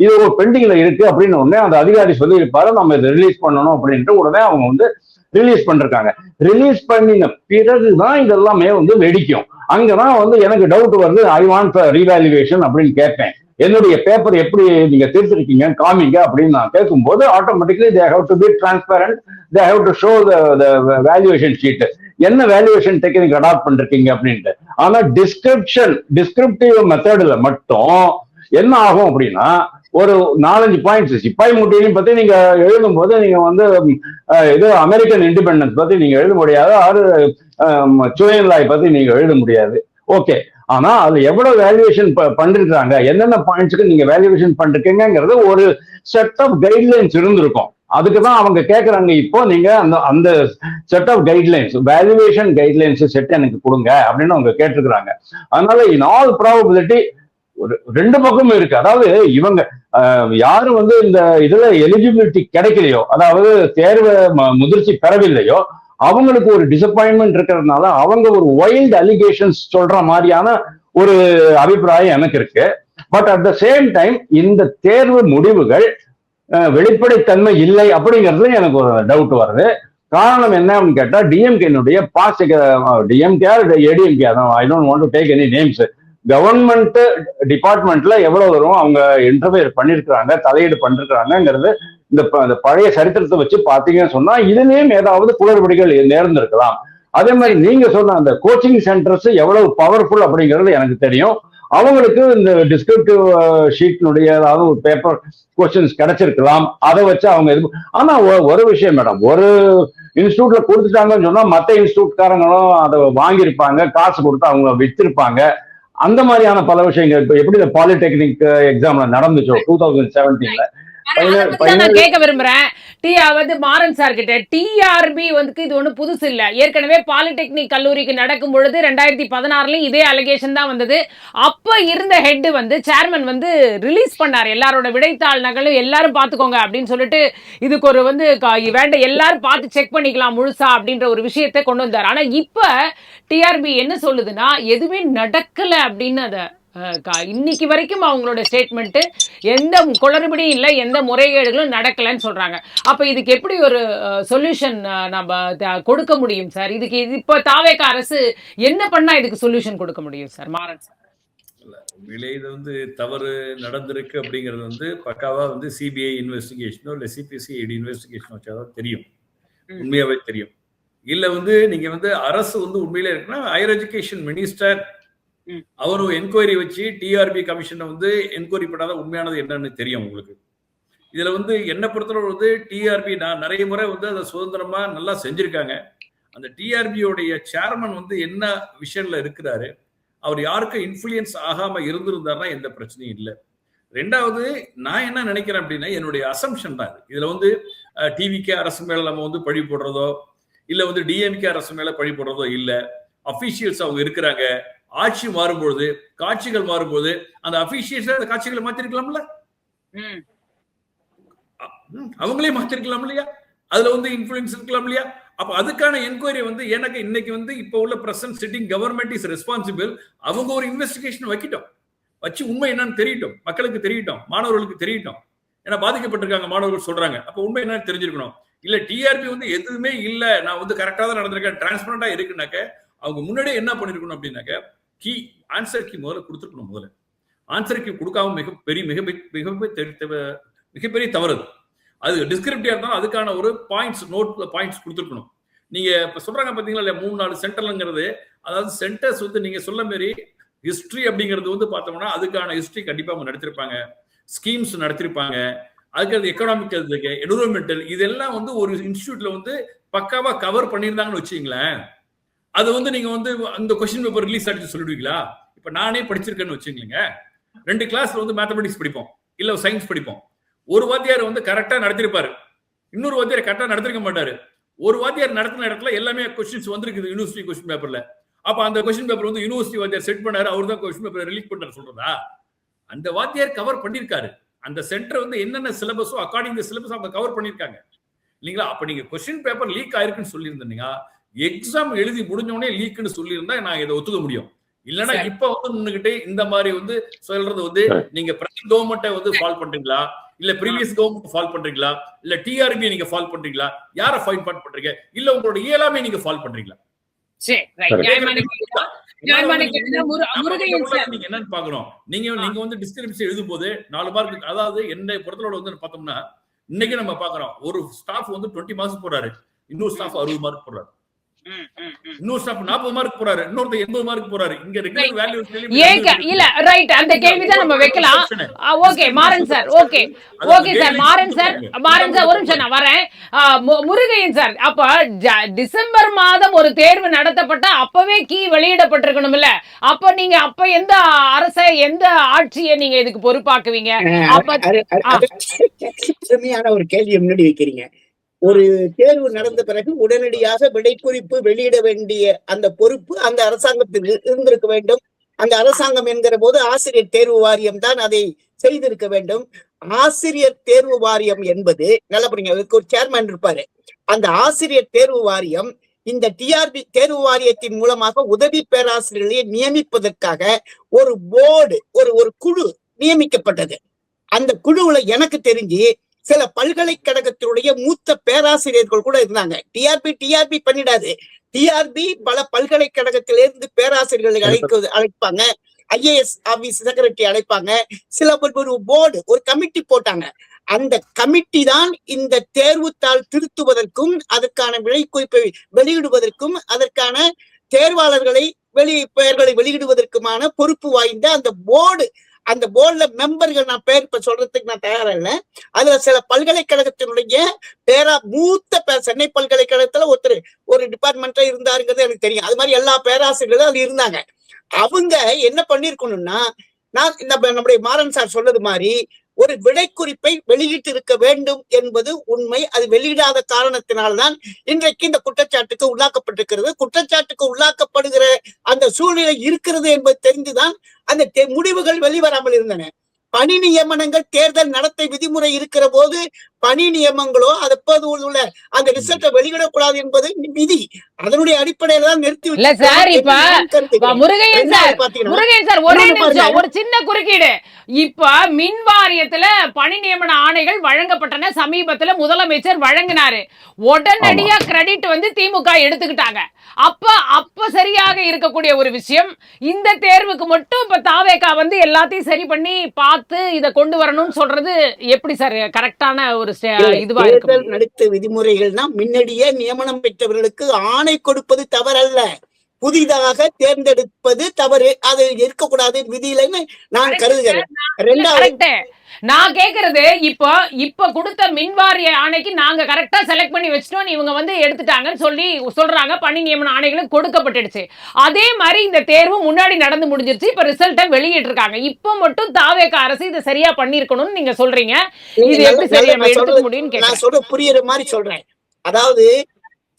இது ஒரு பெண்டிங்ல இருக்கு அப்படின்னு உடனே அந்த அதிகாரி சொல்லியிருப்பாரு, நம்ம இதை ரிலீஸ் பண்ணணும் அப்படின்ட்டு உடனே அவங்க வந்து ரிலீஸ் பண்ணிருக்காங்க. ரிலீஸ் பண்ணின பிறகுதான் இதெல்லாமே வந்து வெடிக்கும். அங்கதான் வந்து எனக்கு டவுட் வருது, ஐ வாண்ட் ரீவேல்யூவேஷன் அப்படின்னு கேட்பேன். என்னுடைய பேப்பர் எப்படி நீங்க திருத்திருக்கீங்க காமிங்க அப்படின்னு நான் கேட்கும்போது automatically they have to be transparent, they have to show the valuation sheet, என்ன வேல்யூவேஷன் டெக்னிக் அடாப்ட் பண்ணிருக்கீங்க அப்படின்ட்டு. ஆனா டிஸ்கிரிப்டிவ் மெத்தட்ல மட்டும் என்ன ஆகும் அப்படின்னா, ஒரு 4-5 பாயிண்ட்ஸ் சிப்பாய் முட்டியையும் பத்தி நீங்க எழுதும் போது நீங்க வந்து இது அமெரிக்கன் இண்டிபெண்டன்ஸ் பத்தி நீங்க எழுத முடியாது, சுயன்லாய் பத்தி நீங்க எழுத முடியாது. ஓகே, ஆனா அது எவ்வளவு வேல்யூவேஷன் பண்ணிருக்காங்க, என்னென்ன பாயிண்ட்ஸ்க்கு நீங்க வேல்யூவேஷன் பண்ணிருக்கீங்கிறது ஒரு செட் ஆஃப் கைட்லைன்ஸ் இருந்திருக்கும். அதுக்குதான் அவங்க கேட்கறாங்க, இப்போ நீங்க அந்த set of guidelines, valuation guidelines set எனக்கு கொடுங்க அப்படின்னு அவங்க கேட்டிருக்கிறாங்க. அதனால இன் ஆல் ப்ராபபிலிட்டி ஒரு ரெண்டு பக்கமும் இருக்கு. அதாவது இவங்க யாரும் வந்து இந்த இதுல எலிஜிபிலிட்டி கிடைக்கலையோ, அதாவது தேர்வு முதிர்ச்சி பெறவில்லையோ, அவங்களுக்கு ஒரு டிசப்பாயின்மெண்ட் இருக்கிறதுனால அவங்க ஒரு வைல்டு அலிகேஷன்ஸ் சொல்ற மாதிரியான ஒரு அபிப்பிராயம் எனக்கு இருக்கு. But at the same time இந்த தேர்வு முடிவுகள் வெளிப்படைத்தன்மை இல்லை அப்படிங்கிறதுல எனக்கு ஒரு டவுட் வருது. காரணம் என்ன அப்படின்னு கேட்டா, டிஎம்கேனுடைய DMK ADMK, I don't want to take any names, government டிபார்ட்மெண்ட்ல எவ்வளவு தூரம் அவங்க இன்டர்ஃபியர் பண்ணிருக்கிறாங்க, தலையீடு பண்ணிருக்கிறாங்கிறது இந்த பழைய சரித்திரத்தை வச்சு பாத்தீங்கன்னு சொன்னா இதுலயும் ஏதாவது குளறுபடிகள் நேர்ந்திருக்கலாம். அதே மாதிரி நீங்க சொன்ன அந்த கோச்சிங் சென்டர்ஸ் எவ்வளவு பவர்ஃபுல் அப்படிங்கிறது எனக்கு தெரியும். அவங்களுக்கு இந்த டிஸ்கிரிப்டிவ் ஷீட்னுடைய ஏதாவது ஒரு பேப்பர் கொஸ்டின்ஸ் கிடைச்சிருக்கலாம், அதை வச்சு அவங்க ஆனா ஒரு விஷயம் மேடம், ஒரு இன்ஸ்டியூட்ல கொடுத்துட்டாங்கன்னு சொன்னா மற்ற இன்ஸ்டியூட்காரங்களும் அதை வாங்கியிருப்பாங்க, காசு கொடுத்து அவங்க வித்திருப்பாங்க. அந்த மாதிரியான பல விஷயங்கள் இப்ப எப்படி இந்த பாலிடெக்னிக் எக்ஸாம்ல நடந்துச்சோ 2017ல கேட்க விரும்புறேன். மாறன் சார் கிட்ட டிஆர்பி வந்து இது ஒண்ணு புதுசு இல்ல. ஏற்கனவே பாலிடெக்னிக் கல்லூரிக்கு நடக்கும் பொழுது 2016 இதே அலிகேஷன் தான் வந்தது. அப்ப இருந்த ஹெட் வந்து சேர்மன் வந்து ரிலீஸ் பண்ணாரு, எல்லாரோட விடைத்தாள் நகலும் எல்லாரும் பாத்துக்கோங்க அப்படின்னு சொல்லிட்டு, இதுக்கு ஒரு வந்து வேண்டாம் எல்லாரும் பார்த்து செக் பண்ணிக்கலாம் முழுசா அப்படின்ற ஒரு விஷயத்தை கொண்டு வந்தார். ஆனா இப்ப டிஆர்பி என்ன சொல்லுதுன்னா, எதுவுமே நடக்கல அப்படின்னு அத இன்னைக்கு வரைக்கும் அவங்களோட ஸ்டேட்மெண்ட் எந்த குளறுபடியும் இல்லை, எந்த முறைகேடுகளும் நடக்கலன்னு சொல்றாங்க. அப்ப இதுக்கு எப்படி ஒரு சொல்யூஷன் நம்ம கொடுக்க முடியும் சார்? இதுக்கு இப்ப தாவேக அரசு என்ன பண்ணா இதுக்கு சொல்யூஷன் கொடுக்க முடியும் சார்? மாறன் சார், உண்மையிலே இது வந்து தவறு நடந்திருக்கு அப்படிங்கிறது வந்து பக்காவா வந்து சிபிஐ இன்வெஸ்டிகேஷனோ இல்லை சிபிசிஐடி இன்வெஸ்டிகேஷனோ வச்சாதான் தெரியும், உண்மையாவே தெரியும். இல்ல வந்து நீங்க வந்து அரசு வந்து உண்மையிலே இருக்குன்னா ஹையர் எஜுகேஷன் மினிஸ்டர் அவர் என்கொயரி வச்சு டிஆர்பி கமிஷனை வந்து என்கொயரி பண்ணாத உண்மையானது என்னன்னு தெரியும் உங்களுக்கு. இதுல வந்து என்ன பொறுத்தவரை வந்து டிஆர்பி நான் நிறைய முறை வந்து அதை சுதந்திரமா நல்லா செஞ்சிருக்காங்க. அந்த டிஆர்பியோடைய சேர்மன் வந்து என்ன விஷயம்ல இருக்கிறாரு, அவர் யாருக்கும் இன்ஃபுளுயன்ஸ் ஆகாம இருந்திருந்தாருன்னா எந்த பிரச்சனையும் இல்லை. ரெண்டாவது நான் என்ன நினைக்கிறேன் அப்படின்னா என்னுடைய அசம்ஷன் தான் இதுல வந்து டிவிகே அரசு மேல நம்ம வந்து பழி போடுறதோ இல்ல வந்து டிஎம்கே அரசு மேல பழி போடுறதோ இல்ல. அபிஷியல்ஸ் அவங்க இருக்கிறாங்க. ஆட்சி மாறும்பொழுது காட்சிகள் மாறும்போது அந்த அபிஷியல்ஸ் அந்த காட்சிகளை மாத்திருக்கலாம்ல, அவங்களே மாத்திருக்கலாம் இல்லையா, அதுல வந்து இன்ஃபுளுன்ஸ் இருக்கலாம் இல்லையா. அப்ப அதுக்கான என்கொயரி வந்து எனக்கு இன்னைக்கு வந்து இப்ப உள்ள present sitting government is responsible. அவங்க ஒரு இன்வெஸ்டிகேஷன் வைக்கிட்டோம், வச்சு உண்மை என்னன்னு தெரியட்டும், மக்களுக்கு தெரியட்டும், மாணவர்களுக்கு தெரியட்டும். ஏன்னா பாதிக்கப்பட்டிருக்காங்க மாணவர்கள் சொல்றாங்க. அப்ப உண்மை என்னன்னு தெரிஞ்சிருக்கணும். இல்ல டிஆர்பி வந்து எதுவுமே இல்ல, நான் வந்து கரெக்டா தான் நடந்திருக்கேன், டிரான்ஸ்பரண்டா இருக்குனாக்க அவங்க முன்னாடியே என்ன பண்ணிருக்கணும் அப்படின்னாக்க கீ ஆன்சர் கீ முதல்ல கொடுத்துருக்கணும். முதல்ல ஆன்சர் கீ கொடுக்காம மிகப்பெரிய தவறு. அது டிஸ்கிரிப்டிவா இருந்தாலும் அதுக்கான ஒரு பாயிண்ட்ஸ் கொடுத்துருக்கணும். நீங்க இப்ப சொல்றாங்க பாத்தீங்களா இல்ல 3-4 சென்டர்ங்கிறது, அதாவது சென்டர்ஸ் வந்து நீங்க சொல்ல மாரி ஹிஸ்டரி அப்படிங்கிறது வந்து பார்த்தோம்னா அதுக்கான ஹிஸ்டரி கண்டிப்பா அவங்க நடத்திருப்பாங்க, ஸ்கீம்ஸ் நடத்திருப்பாங்க. அதுக்கு எக்கனாமிக்கல் இருக்கு, என்விரான்மெண்டல், இதெல்லாம் வந்து ஒரு இன்ஸ்டிடியூட்ல வந்து பக்காவா கவர் பண்ணியிருந்தாங்கன்னு வச்சுங்களேன். அது வந்து நீங்க வந்து அந்த கொஸ்டின் பேப்பர் ரிலீஸ் ஆச்சு சொல்லிடுவீங்களா? இப்ப நானே படிச்சிருக்கேன்னு வச்சுங்களேங்க, 2 கிளாஸ்ல வந்து மேத்தமெட்டிக்ஸ் படிப்போம் இல்ல சயின்ஸ் படிப்போம். ஒரு வாத்தியார் வந்து கரெக்டா நடத்திருப்பாரு, இன்னொரு வாத்தியார் கரெக்டா நடத்திருக்க மாட்டாரு. ஒரு வாத்தியார் நடத்தின இடத்துல எல்லாமே கொஸ்டின்ஸ் வந்திருக்குது யூனிவர்சிட்டி கொஸ்டின் பேப்பர்ல. அப்ப அந்த கொஸ்டின் பேப்பர் வந்து யூனிவர்சிட்டி வாத்தியார் செட் பண்ணாரு, அவர் தான் கொஸ்டின் பேப்பர் ரிலீஸ் பண்ணாரு சொல்றதா? அந்த வாத்தியார் கவர் பண்ணிருக்காரு. அந்த சென்டர் வந்து என்னென்ன சிலபஸோ அக்கார்டிங் தி சிலபஸ் அவங்க கவர் பண்ணிருக்காங்க இல்லீங்களா? அப்ப நீங்க கொஸ்டின் பேப்பர் லீக் ஆயிருக்குன்னு சொல்லியிருந்தீங்க, எக்ஸாம் எழுதி முடிஞ்ச உடனே லீக்னு சொல்லியிருந்தா நான் இதை ஒத்துக்க முடியும். இல்லன்னா இப்ப வந்து நின்னுகிட்டே இந்த மாதிரி வந்து சொல்றது வந்து நீங்க பிரசன்ட் கவர்மெண்ட்டை வந்து ஃபால் பண்றீங்களா, இல்ல ப்ரீவியஸ் கவர்மெண்ட் ஃபால் பண்றீங்களா, இல்ல டிஆர்பி நீங்க ஃபால் பண்றீங்களா, யாரை ஃபைன் பண்றீங்க, இல்ல உங்களோட இயலாமை நீங்க ஃபால் பண்றீங்களா? நீங்க என்னன்னு பாக்கணும். நீங்க வந்து டிஸ்கிரிப்ஷன் எழுதும் போது 4 மார்க், அதாவது என்ன பொறுத்தளவு வந்து பார்த்தோம்னா இன்னைக்கு நம்ம பாக்குறோம் ஒரு ஸ்டாஃப் வந்து 20 மார்க்ஸ் போறாரு, இன்னொரு ஸ்டாஃப் 60 மார்க் போறாரு, இன்னொரு ஸ்டாஃப் 40 மார்க் போறாரு, இன்னொரு 80 மார்க் போறாரு. இங்க ரெகுலர் வேல்யூ இல்ல ரைட், அந்த கேள்வி தான் நம்ம வைக்கலாம். Okay Maran sir, okay sir, Maran sir ஒரு நிமிஷம் நான் வரேன். முருகையன் சார், அப்ப டிசம்பர் மாதம் ஒரு தேர்வு நடத்தப்பட்ட அப்பவே கீ வெளியிடப்பட்டிருக்கணும் இல்ல? அப்ப நீங்க அப்ப எந்த அரசை எந்த ஆட்சியை நீங்க இதுக்கு பொறுப்பாக்குவீங்க? அருமையான ஒரு கேள்வியை முன்னாடி வைக்கிறீங்க. ஒரு தேர்வு நடந்த பிறகு உடனடியாக விடைக்குறிப்பு வெளியிட வேண்டிய அந்த பொறுப்பு அந்த அரசாங்கத்தில் இருந்திருக்க வேண்டும். அந்த அரசாங்கம் என்கிற போது ஆசிரியர் தேர்வு வாரியம் தான் அதை செய்திருக்க வேண்டும். ஆசிரியர் தேர்வு வாரியம் என்பது நல்லபடிங்க, அதுக்கு ஒரு சேர்மன் இருப்பாரு. அந்த ஆசிரியர் தேர்வு வாரியம் இந்த டிஆர்பி தேர்வு வாரியத்தின் மூலமாக உதவி பேராசிரியர்களை நியமிப்பதற்காக ஒரு போர்டு, ஒரு குழு நியமிக்கப்பட்டது. அந்த குழுவுல எனக்கு தெரிஞ்சு சில பல்கலைக்கழகத்தினுடைய மூத்த பேராசிரியர்கள் கூட இருந்தாங்க. டிஆர்பி பண்ணிடாது. டிஆர்பி பல பல்கலைக்கழகத்திலிருந்து பேராசிரியர்களை அழைப்பாங்க, ஐஏஎஸ் ஆபீஸ் செக்ரட்டரி அழைப்பாங்க. சில ஒரு போர்டு, ஒரு கமிட்டி போட்டாங்க. அந்த கமிட்டி தான் இந்த தேர்வுத்தாள் திருத்துவதற்கும் அதற்கான விடைக்குறிப்பை வெளியிடுவதற்கும் அதற்கான தேர்வாளர்களை பெயர்களை வெளியிடுவதற்குமான பொறுப்பு வாய்ந்த அந்த போர்டு. அந்த போர்டுல மெம்பர்கள், நான் பேர் இப்ப சொல்றதுக்கு நான் தயாரா இல்லை. அதுல சில பல்கலைக்கழகத்தினுடைய மூத்த சென்னை பல்கலைக்கழகத்துல ஒரு டிபார்ட்மெண்ட்ல இருந்தாருங்கிறது எனக்கு தெரியும். அது மாதிரி எல்லா பேராசிரியர்களும் அது இருந்தாங்க. அவங்க என்ன பண்ணிருக்கணும்னா, நான் நம்முடைய மாறன் சார் சொன்னது மாதிரி ஒரு விடைக்குறிப்பை வெளியிட்டு இருக்க வேண்டும் என்பது உண்மை. அது வெளியிடாத காரணத்தினால்தான் இன்றைக்கு இந்த குற்றச்சாட்டுக்கு உள்ளாக்கப்பட்டிருக்கிறது. குற்றச்சாட்டுக்கு உள்ளாக்கப்படுகிற அந்த சூழ்நிலை இருக்கிறது என்பது தெரிந்துதான் அந்த முடிவுகள் வெளிவராமல் இருந்தன. பணி நியமனங்கள், தேர்தல் நடத்தை விதிமுறை இருக்கிற போது பணி நியமங்களோ அதப்போது உள்ள அந்த ரிசல்ட்டை வெளியிடக்கூடாது என்பது விதி. அதனுடைய அடிப்படையில தான் நிறுத்தி ஒரு சின்ன குறுக்கீடு. இப்ப மின் வாரியத்துல பணி நியமன ஆணைகள் வழங்கப்பட்டன. சமீபத்துல முதலமைச்சர் வழங்கினாரு. உடனடியா கிரெடிட் வந்து திமுக எடுத்துக்கிட்டாங்க. அப்ப சரியாக இருக்கக்கூடிய ஒரு விஷயம். இந்த தேர்வுக்கு மட்டும் இப்ப தாவேகா வந்து எல்லாத்தையும் சரி பண்ணி பார்த்து இத கொண்டு வரணும்னு சொல்றது எப்படி சார் கரெக்டான ஒரு இதுவா இருக்கு? நடத்த விதிமுறைகள்னா முன்னாடியே நியமனம் பெற்றவர்களுக்கு ஆணை கொடுப்பது தவறல்ல. புதிதாக தேர்ந்தெடுப்பது தவறு, அது இருக்கக்கூடாது விதியிலன்னு நான் கருதுகிறேன். ரெண்டாவது நான் கேக்குறது இப்ப கொடுத்த மின்வாரிய ஆணைக்கு நாங்க கரெக்டா செலக்ட் பண்ணி வச்சிட்டோம், இவங்க வந்து எடுத்துட்டாங்கன்னு சொல்றாங்க. பணி நியமன ஆணைகளும் கொடுக்கப்பட்டுடுச்சு. அதே மாதிரி இந்த தேர்வு முன்னாடி நடந்து முடிஞ்சிருச்சு. இப்ப ரிசல்ட்டை வெளியிட்டு இருக்காங்க. இப்ப மட்டும் தாவேக அரசு இதை சரியா பண்ணிருக்கணும்னு நீங்க சொல்றீங்க. இது எப்படி சரியா எடுத்துக்க முடியும்னு நான் சொல்ற புரியுற மாதிரி சொல்றேன். அதாவது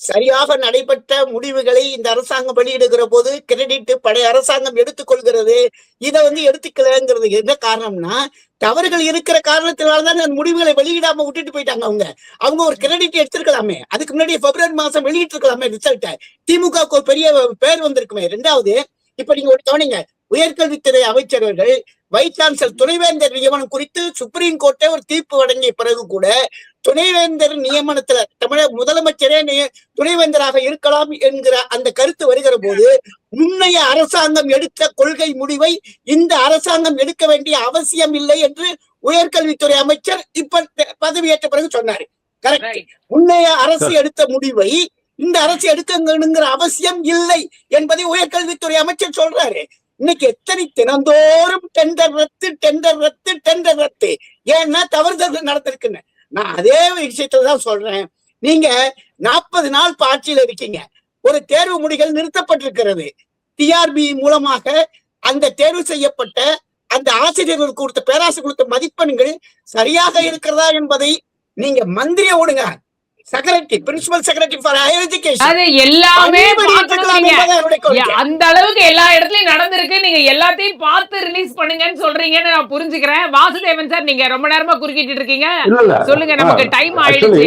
சரியாக நடைபெற்ற முடிவுகளை இந்த அரசாங்கம் வெளியிடுகிற போது கிரெடிட் பழைய அரசாங்கம் எடுத்துக்கொள்கிறது. இதை வந்து எடுத்துக்கலங்கிறது என்ன காரணம்னா, தவறுகள் இருக்கிற காரணத்தினால்தான் அந்த முடிவுகளை வெளியிடாம விட்டுட்டு போயிட்டாங்க. அவங்க ஒரு கிரெடிட் எடுத்திருக்கலாமே, அதுக்கு முன்னாடி பிப்ரவரி மாசம் வெளியிட்டு இருக்கலாமே ரிசல்ட்டை. திமுகவுக்கு ஒரு பெரிய பேர் வந்திருக்குமே. ரெண்டாவது, இப்ப நீங்க ஒரு கவனிங்க, உயர்கல்வித்துறை அமைச்சர்கள் வைஸ் சான்சலர் துணைவேந்தர் நியமனம் குறித்து சுப்ரீம் கோர்ட்டே ஒரு தீர்ப்பு வழங்கிய பிறகு கூட துணைவேந்தர் நியமனத்துல தமிழக முதலமைச்சரே துணைவேந்தராக இருக்கலாம் என்கிற அந்த கருத்து வருகிற போது முன்னைய அரசாங்கம் எடுத்த கொள்கை முடிவை இந்த அரசாங்கம் எடுக்க வேண்டிய அவசியம் இல்லை என்று உயர்கல்வித்துறை அமைச்சர் இப்ப பதவியேற்ற பிறகு சொன்னாரு. கரெக்ட். முன்னைய அரசு எடுத்த முடிவை இந்த அரசு எடுக்கணுங்கிற அவசியம் இல்லை என்பதை உயர்கல்வித்துறை அமைச்சர் சொல்றாரு. இன்னைக்கு எத்தனை தினந்தோறும் டெண்டர் ரத்து ஏன்னா தவறுதல்கள் நடந்திருக்குன்னு. நான் அதே விஷயத்தான் சொல்றேன். நீங்க 40 நாள் ஆட்சியில இருக்கீங்க, ஒரு தேர்வு முடிகள் நிறுத்தப்பட்டிருக்கிறது. டிஆர்பி மூலமாக அந்த தேர்வு செய்யப்பட்ட அந்த ஆசிரியர்களுக்கு கொடுத்த பேராசிரியர் கொடுத்த மதிப்பெண்கள் சரியாக இருக்கிறதா என்பதை நீங்க மந்திரியை விடுங்க, secretary principal secretary for higher education அது எல்லாமே அந்த அளவுக்கு எல்லா இடத்துலயும் நடந்திருக்கு. நீங்க எல்லாத்தையும் பார்த்து ரிலீஸ் பண்ணுங்கன்னு சொல்றீங்கன்னு நான் புரிஞ்சுக்கிறேன். வாசுதேவன் சார், நீங்க ரொம்ப நேரமா குறுக்கிட்டு இருக்கீங்க, சொல்லுங்க. நமக்கு டைம் ஆயிடுச்சு.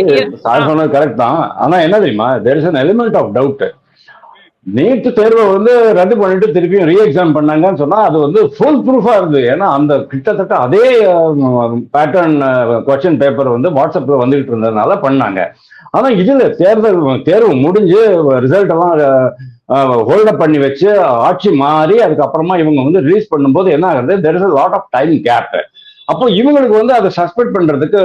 சொன்னது கரெக்ட் தான். ஆனா என்ன தெரியுமா, there is an element of doubt. NEET தேர்வை வந்து ரத்து பண்ணிட்டு திருப்பியும் ரீ எக்ஸாம் பண்ணாங்கன்னு சொன்னா அது வந்து ஃபுல் ப்ரூஃபா இருந்தது. ஏன்னா அந்த கிட்டத்தட்ட அதே பேட்டர்ன் கொஸ்டின் பேப்பர் வந்து வாட்ஸ்அப்ல வந்துகிட்டு இருந்ததுனால பண்ணாங்க. ஆனா இதுல தேர்வு முடிஞ்சு ரிசல்ட் எல்லாம் ஹோல்டப் பண்ணி வச்சு ஆட்சி மாறி அதுக்கப்புறமா இவங்க வந்து ரிலீஸ் பண்ணும்போது என்ன ஆகுது, there is a lot of time gap. அப்போ இவங்களுக்கு வந்து அதை சஸ்பெண்ட் பண்றதுக்கு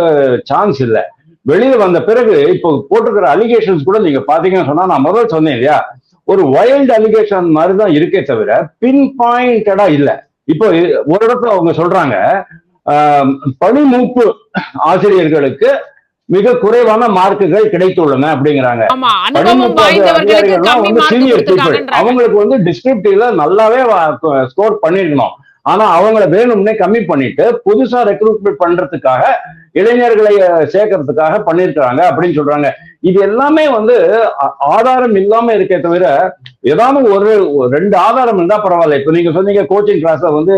சான்ஸ் இல்லை. வெளியில வந்த பிறகு இப்போ போட்டிருக்கிற அலிகேஷன்ஸ் கூட நீங்க பாத்தீங்கன்னு சொன்னா, நான் முதல்ல சொன்னேன் இல்லையா, ஒரு வைல்டு அலிகேஷன் மாதிரி தான் இருக்கே தவிர பின் பாயிண்டடா இல்ல. இப்போ ஒரு இடத்துல அவங்க சொல்றாங்க, பணிமூப்பு ஆசிரியர்களுக்கு மிக குறைவான மார்க்குகள் கிடைத்துள்ளன அப்படிங்கிறாங்க. பணிமூப்பு அதிகாரிகள்லாம் வந்து சீனியர் பீப்புள், அவங்களுக்கு வந்து டிஸ்கிரிப்டிவ்ல நல்லாவே ஸ்கோர் பண்ணிருக்கணும். ஆனா அவங்கள வேணும்னே கம்மி பண்ணிட்டு புதுசா ரெக்ரூட்மெண்ட் பண்றதுக்காக இளைஞர்களை சேர்க்கறதுக்காக பண்ணிருக்காங்க அப்படின்னு சொல்றாங்க. இது எல்லாமே வந்து ஆதாரம் இல்லாம இருக்கே தவிர ஏதாவது ஒரு 2 ஆதாரம் இருந்தா பரவாயில்ல. இப்ப நீங்க சொன்னீங்க கோச்சிங் கிளாஸ்ல வந்து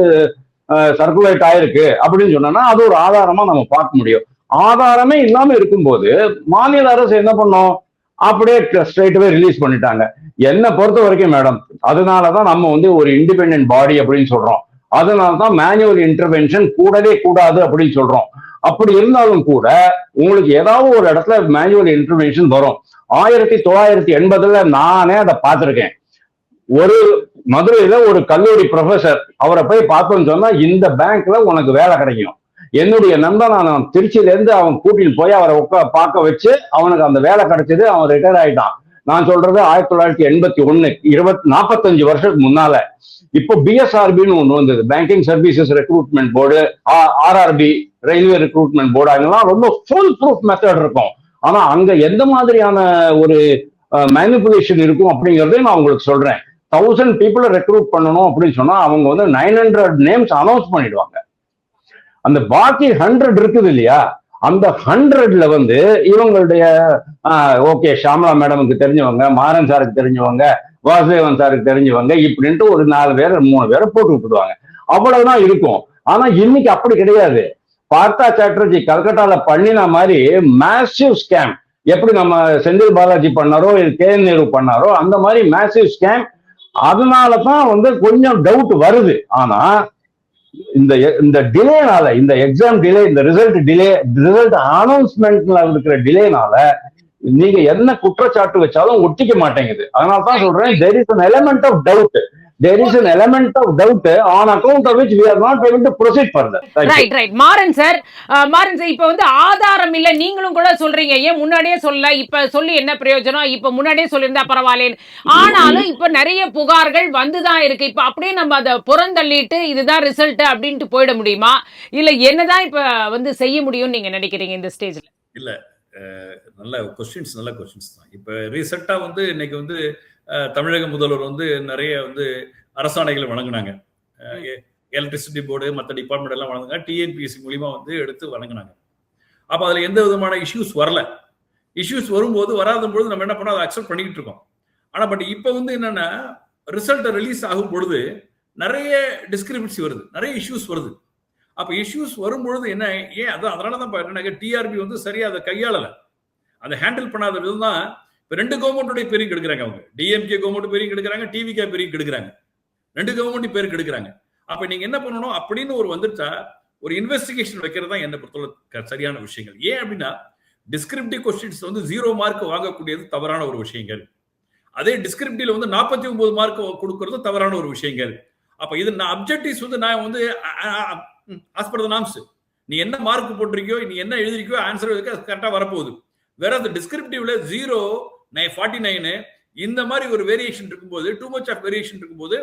சர்க்குலேட் ஆயிருக்கு அப்படின்னு சொன்னா அது ஒரு ஆதாரமா நம்ம பார்க்க முடியும். ஆதாரமே இல்லாம இருக்கும்போது மாநில அரசு என்ன பண்ணோம், அப்படியே ஸ்ட்ரைட்வே ரிலீஸ் பண்ணிட்டாங்க. என்னை பொறுத்த வரைக்கும் மேடம், அதனாலதான் நம்ம வந்து ஒரு இண்டிபெண்டன்ட் பாடி அப்படின்னு சொல்றோம். அதனால்தான் மேனுவல் இன்டர்வென்ஷன் கூடவே கூடாது அப்படின்னு சொல்றோம். அப்படி இருந்தாலும் கூட உங்களுக்கு ஏதாவது ஒரு இடத்துல மேனுவல் இன்டர்வென்ஷன் வரும். 1980 நானே அதை பார்த்திருக்கேன். ஒரு மதுரையில ஒரு கல்லூரி ப்ரொஃபசர், அவரை போய் பார்த்தோன்னு சொன்னா இந்த பேங்க்ல உனக்கு வேலை கிடைக்கும். என்னுடைய நண்பன் நான் திருச்சியில இருந்து அவன் கூட்டிட்டு போய் அவரை பார்க்க வச்சு அவனுக்கு அந்த வேலை கிடைச்சது. அவன் ரிட்டையர் ஆயிட்டான். நான் சொல்றது 1981, 45 வருஷத்துக்கு முன்னால. இப்போ பிஎஸ்ஆர்பின்னு ஒண்ணு வந்தது, banking services recruitment board, RRB railway recruitment board, அதெல்லாம் ரொம்ப ஃபுல் ப்ரூஃப் மெத்தட் இருக்கும். ஆனா அங்க எந்த மாதிரியான ஒரு மேனிபுலேஷன் இருக்கும் அப்படிங்கறதையும் நான் உங்களுக்கு சொல்றேன். 1000 பீப்புளை ரெக்ரூட் பண்ணணும் அப்படின்னு சொன்னா அவங்க வந்து 900 நேம்ஸ் அனௌன்ஸ் பண்ணிடுவாங்க. அந்த பாக்கி 100 இருக்குது இல்லையா, அந்த 100ல வந்து இவங்களுடைய ஓகே ஷாமலா மேடமுக்கு தெரிஞ்சவங்க, மாறன் சாருக்கு தெரிஞ்சவங்க, வாசுதேவன் சாருக்கு தெரிஞ்சவங்க, இப்படின்ட்டு ஒரு 4 பேர் 3 பேரை போட்டு விட்டுடுவாங்க. அவ்வளவுதான் இருக்கும். ஆனா இன்னைக்கு அப்படி கிடையாது. பார்த்தா சாட்டர்ஜி கல்கட்டால பண்ணின மாதிரி மேசிவ் ஸ்கேம், எப்படி நம்ம செந்தில் பாலாஜி பண்ணாரோ கேஎன் நேரு பண்ணாரோ அந்த மாதிரி மேசிவ் ஸ்கேம். அதனாலதான் வந்து கொஞ்சம் டவுட் வருது. ஆனா இந்த டிலேனால, இந்த எக்ஸாம் டிலே, இந்த ரிசல்ட் அனௌன்ஸ்மெண்ட்ல இருக்கிற டிலேனால நீங்க என்ன குற்றச்சாட்டு வச்சாலும் ஒட்டிக்க மாட்டேங்குது. அதனாலதான் சொல்றேன், there is an element of doubt. there is an element of doubt on account of which we are not able to proceed further. Right Maran sir இப்ப வந்து ஆதாரம் இல்ல நீங்களும் கூட சொல்றீங்க, ஏன் முன்னாடியே சொல்ல, இப்ப சொல்லி என்ன பிரயோஜனம், இப்ப முன்னாடியே சொல்லியிருந்தா பரவாயில்ல. ஆனாலும் இப்ப நிறைய புகார்கள் வந்துதான் இருக்கு. இப்ப அப்படியே நம்ம அதை புறந்தள்ளிட்டு இதுதான் ரிசல்ட் அப்படின்ட்டு போயிட முடியுமா, இல்ல என்னதான் இப்ப வந்து செய்ய முடியும்னு நீங்க நினைக்கிறீங்க இந்த ஸ்டேஜ்ல? இல்ல, நல்ல கொஸ்டின்ஸ் தான். இப்ப ரீசெண்டா வந்து இன்னைக்கு வந்து தமிழக முதல்வர் வந்து நிறைய வந்து அரசாணைகளை வழங்கினாங்க. எலக்ட்ரிசிட்டி போர்டு மற்ற டிபார்ட்மெண்ட் எல்லாம் வழங்குனாங்க, டிஎன்பிஎஸ்சி மூலியமா வந்து எடுத்து வழங்கினாங்க. அப்ப அதுல எந்த விதமான இஷ்யூஸ் வரல. இஷ்யூஸ் வரும்போது வராதபோது நம்ம என்ன பண்ணோம், அதை அக்செப்ட் பண்ணிக்கிட்டு இருக்கோம். ஆனா பட் இப்ப வந்து என்னன்னா, ரிசல்ட் ரிலீஸ் ஆகும் பொழுது நிறைய டிஸ்கிரிபன்சி வருது, நிறைய இஷ்யூஸ் வருது. அப்ப இஷ்யூஸ் வரும்பொழுது என்ன, ஏன் அதனாலதான் டிஆர்பி வந்து சரியா அதை கையாளல, அதை ஹேண்டில் பண்ணாத விதம் தான். இப்ப ரெண்டு கவர்மெண்டோடைய பேரையும் கெடுக்கிறாங்க அவங்க. டிஎம்கே கவர்மெண்ட் பேரையும் கெடுக்கிறாங்க, டிவிகே பேரையும் கெடுக்கிறாங்க, ரெண்டு கவர்மெண்ட் பேரு கெடுக்கிறாங்க. அப்ப நீங்க என்ன பண்ணணும் அப்படின்னு ஒரு வந்துட்டா ஒரு இன்வெஸ்டிகேஷன் வைக்கிறது தான் என்ன பொறுத்தவரை சரியான விஷயங்கள். ஏன் அப்படின்னா, டிஸ்கிரிப்டிவ் கொஸ்டின்ஸ் வந்து 0 மார்க் வாங்கக்கூடியது தவறான ஒரு விஷயங்கள். அதே டிஸ்கிரிப்டிவ்ல வந்து 49 மார்க் கொடுக்கறது தவறான ஒரு விஷயங்கள். அப்ப இது அப்ஜெக்டிவ்ஸ் வந்து நான் வந்து ஆஸ் பர் தி நார்ம்ஸ், நீ என்ன மார்க் போட்டிருக்கியோ, நீ என்ன எழுதிருக்கியோ, ஆன்சர் கரெக்டா வரப்போகுது. வேற அந்த டிஸ்கிரிப்டிவ்ல 0, 49 இந்த மாதிரி ஒரு வேரியேஷன் இருக்கும்போது, டூ மச் ஆஃப் வேரியேஷன் இருக்கும்போது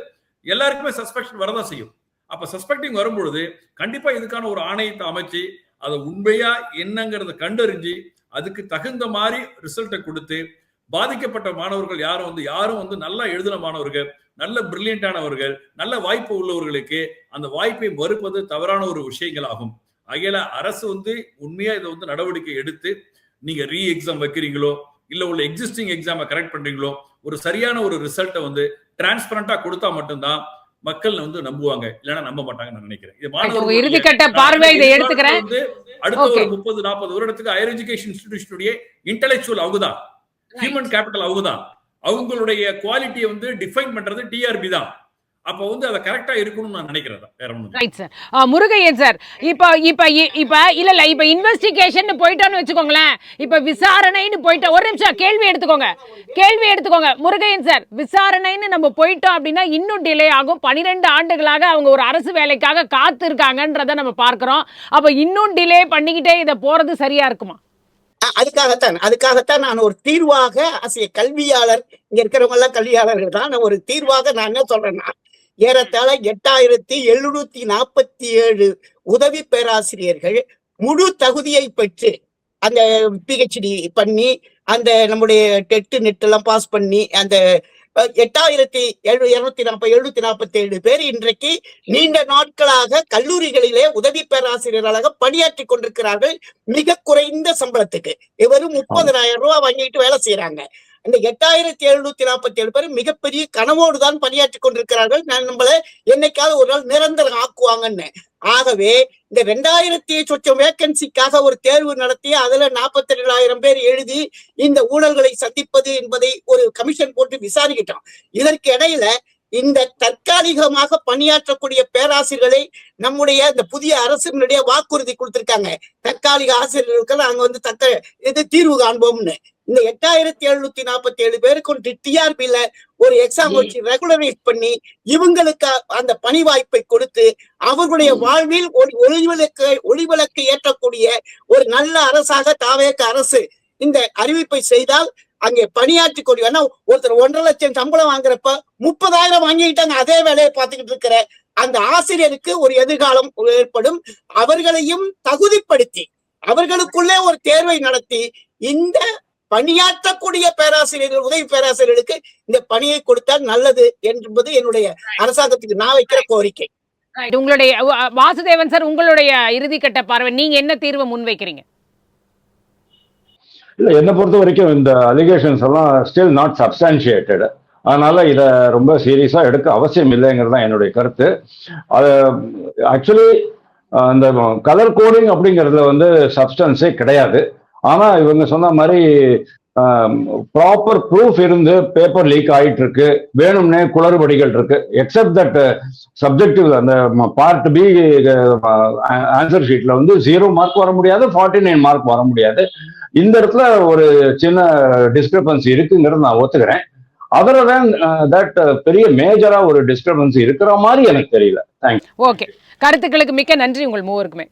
எல்லாருக்குமே சஸ்பெக்ஷன் வரதான் செய்யும். அப்ப சஸ்பெக்டிங் வரும்பொழுது கண்டிப்பா இதுக்கான ஒரு ஆணையத்தை அமைச்சு அதை உண்மையா என்னங்கிறத கண்டறிஞ்சு அதுக்கு தகுந்த மாதிரி ரிசல்ட்டை கொடுத்து, பாதிக்கப்பட்ட மாணவர்கள் யாரும் வந்து நல்லா எழுதின மாணவர்கள், நல்ல பிரில்லியண்டானவர்கள், நல்ல வாய்ப்பு உள்ளவர்களுக்கு அந்த வாய்ப்பை மறுப்பது தவறான ஒரு விஷயங்கள் ஆகும். ஆகையால அரசு வந்து உண்மையா இதை வந்து நடவடிக்கை எடுத்து, நீங்க ரீ எக்ஸாம் வைக்கிறீங்களோ இல்ல உள்ள எக்ஸிஸ்டிங் எக்ஸாமை கரெக்ட் பண்றீங்களோ, ஒரு சரியான ஒரு ரிசல்ட்டை வந்து டிரான்ஸ்பரண்டா கொடுத்தா மட்டும்தான் மக்கள் வந்து நம்புவாங்க, இல்லைன்னா நம்ப மாட்டாங்கன்னு நான் நினைக்கிறேன். இது இறுதிக்கட்ட பார்வை இதை எடுத்துக்கிறேன். அடுத்த ஒரு 30-40 வருடத்துக்கு ஹையர் எஜுகேஷன் இன்ஸ்டிடியூஷனுடைய இன்டெலெக்சுவல் அவங்கதான், ஹியூமன் கேபிட்டல் அவங்கதான், அவங்களுடைய குவாலிட்டியை வந்து டிஃபைன் பண்றது டிஆர்பி தான். அப்ப வந்து அதை கரெக்டா இருக்கணும்னு நான் நினைக்கிறேன். வேற ஒண்ணும் ரைட் சார். முருகையன் சார், இப்ப இன்வெஸ்டிகேஷன் போயிட்டோன்னு வச்சுக்கோங்களேன், இப்ப விசாரணைன்னு போயிட்டா, ஒரு நிமிஷம் கேள்வி எடுத்துக்கோங்க முருகையன் சார். விசாரணைன்னு நம்ம போயிட்டோம் அப்படின்னா இன்னும் டிலே ஆகும். 12 ஆண்டுகளாக அவங்க ஒரு அரசு வேலைக்காக காத்து இருக்காங்கன்றத நம்ம பார்க்கிறோம். அப்ப இன்னும் டிலே பண்ணிக்கிட்டே இதை போறது சரியா இருக்குமா? அதுக்காகத்தான் நான் ஒரு தீர்வாக ஆசிய கல்வியாளர், இங்க இருக்கிறவங்க எல்லாம் கல்வியாளர்கள் தான், நான் ஒரு தீர்வாக நான் என்ன சொல்றேன்னா, ஏறத்தாழ 8747 உதவி பேராசிரியர்கள் முழு தகுதியை பெற்று அந்த பிஹெச்டி பண்ணி அந்த நம்முடைய டெட் நெட் எல்லாம் பாஸ் பண்ணி அந்த 8747 பேர் இன்றைக்கு நீண்ட நாட்களாக கல்லூரிகளிலே உதவி பேராசிரியர்களாக பணியாற்றி கொண்டிருக்கிறார்கள், மிக குறைந்த சம்பளத்துக்கு. இவரும் 30,000 ரூபாய் வாங்கிட்டு வேலை செய்யறாங்க. இந்த 8747 பேர் மிகப்பெரிய கனவோடு தான் பணியாற்றி கொண்டிருக்கிறார்கள். நான் நம்மள என்னைக்காவது ஒரு நாள் நிரந்தரம் ஆக்குவாங்கன்னு. ஆகவே இந்த 2000 சொச்சம் வேக்கன்சிக்காக ஒரு தேர்வு நடத்தி அதுல 47,000 பேர் எழுதி இந்த ஊழல்களை சந்திப்பது என்பதை ஒரு கமிஷன் போட்டு விசாரிக்கிட்டோம். இதற்கு இடையில இந்த தற்காலிகமாக பணியாற்றக்கூடிய பேராசிரியர்களை நம்முடைய இந்த புதிய அரசினுடைய வாக்குறுதி கொடுத்திருக்காங்க. தற்காலிக ஆசிரியர்களுக்கு நாங்க வந்து இது தீர்வு காண்போம்னு. இந்த 8747 பேருக்கு டிஆர்பில ஒரு எக்ஸாம் வச்சு ரெகுலரைஸ் பண்ணி இவங்களுக்கு அந்த பணி வாய்ப்பை கொடுத்து அவர்களுடைய வாழ்வில் ஒரு ஒளிவிளக்கு ஏற்றக்கூடிய ஒரு நல்ல அரசாக தாவேக அரசு இந்த அறிவிப்பை செய்தால் அங்கே பணியாற்றி கொண்டு, ஏன்னா ஒருத்தர் 1.5 லட்சம் சம்பளம் வாங்குறப்ப 30,000 வாங்கிட்டாங்க. அதே வேலையை பார்த்துக்கிட்டு இருக்கிற அந்த ஆசிரியருக்கு ஒரு எதிர்காலம் ஏற்படும். அவர்களையும் தகுதிப்படுத்தி அவர்களுக்குள்ளே ஒரு தேர்வை நடத்தி இந்த பணியாற்றக்கூடிய பேராசிரியர்கள், உதவி பேராசிரியர்களுக்கு இந்த பணியை கொடுத்தால் நல்லது என்பது என்னுடைய அரசாங்கத்துக்கு நான் வைக்கிற கோரிக்கை. உங்களுடைய வாசுதேவன் சார், உங்களுடைய இறுதிக்கட்ட பார்வை, நீங்க என்ன தீர்வு முன்வைக்கிறீங்க? இல்ல, என்னை பொறுத்த வரைக்கும் இந்த அலிகேஷன்ஸ் எல்லாம் ஸ்டில் நாட் சப்ஸ்டான்ஷியேட்டட். அதனால இதை ரொம்ப சீரியஸா எடுக்க அவசியம் இல்லைங்கிறது தான் என்னுடைய கருத்து. அது ஆக்சுவலி இந்த கலர் கோடிங் அப்படிங்கிறதுல வந்து சப்ஸ்டன்ஸே கிடையாது. ஆனா இவங்க சொன்ன மாதிரி ப்ராப்பர் ப்ரூஃப் இருந்து பேப்பர் லீக் ஆயிட்டு இருக்கு, வேணும்னே குளறுபடிகள் இருக்கு. எக்ஸப்ட் தட் சப்ஜெக்டிவ் அந்த பார்ட் பி ஆன்சர் ஷீட்ல வந்து 0 மார்க் வர முடியாது, 49 மார்க் வர முடியாது. இந்த இடத்துல ஒரு சின்ன டிஸ்கிரிபன்சி இருக்குங்கிறது நான் ஒத்துக்கிறேன். அதர் தேன் தட் பெரிய மேஜரா ஒரு டிஸ்டர்பன்ஸ் இருக்கிற மாதிரி எனக்கு தெரியல. தேங்க்யூ. ஓகே, கருத்துக்களுக்கு மிக்க நன்றி உங்கள் மூவருக்குமே.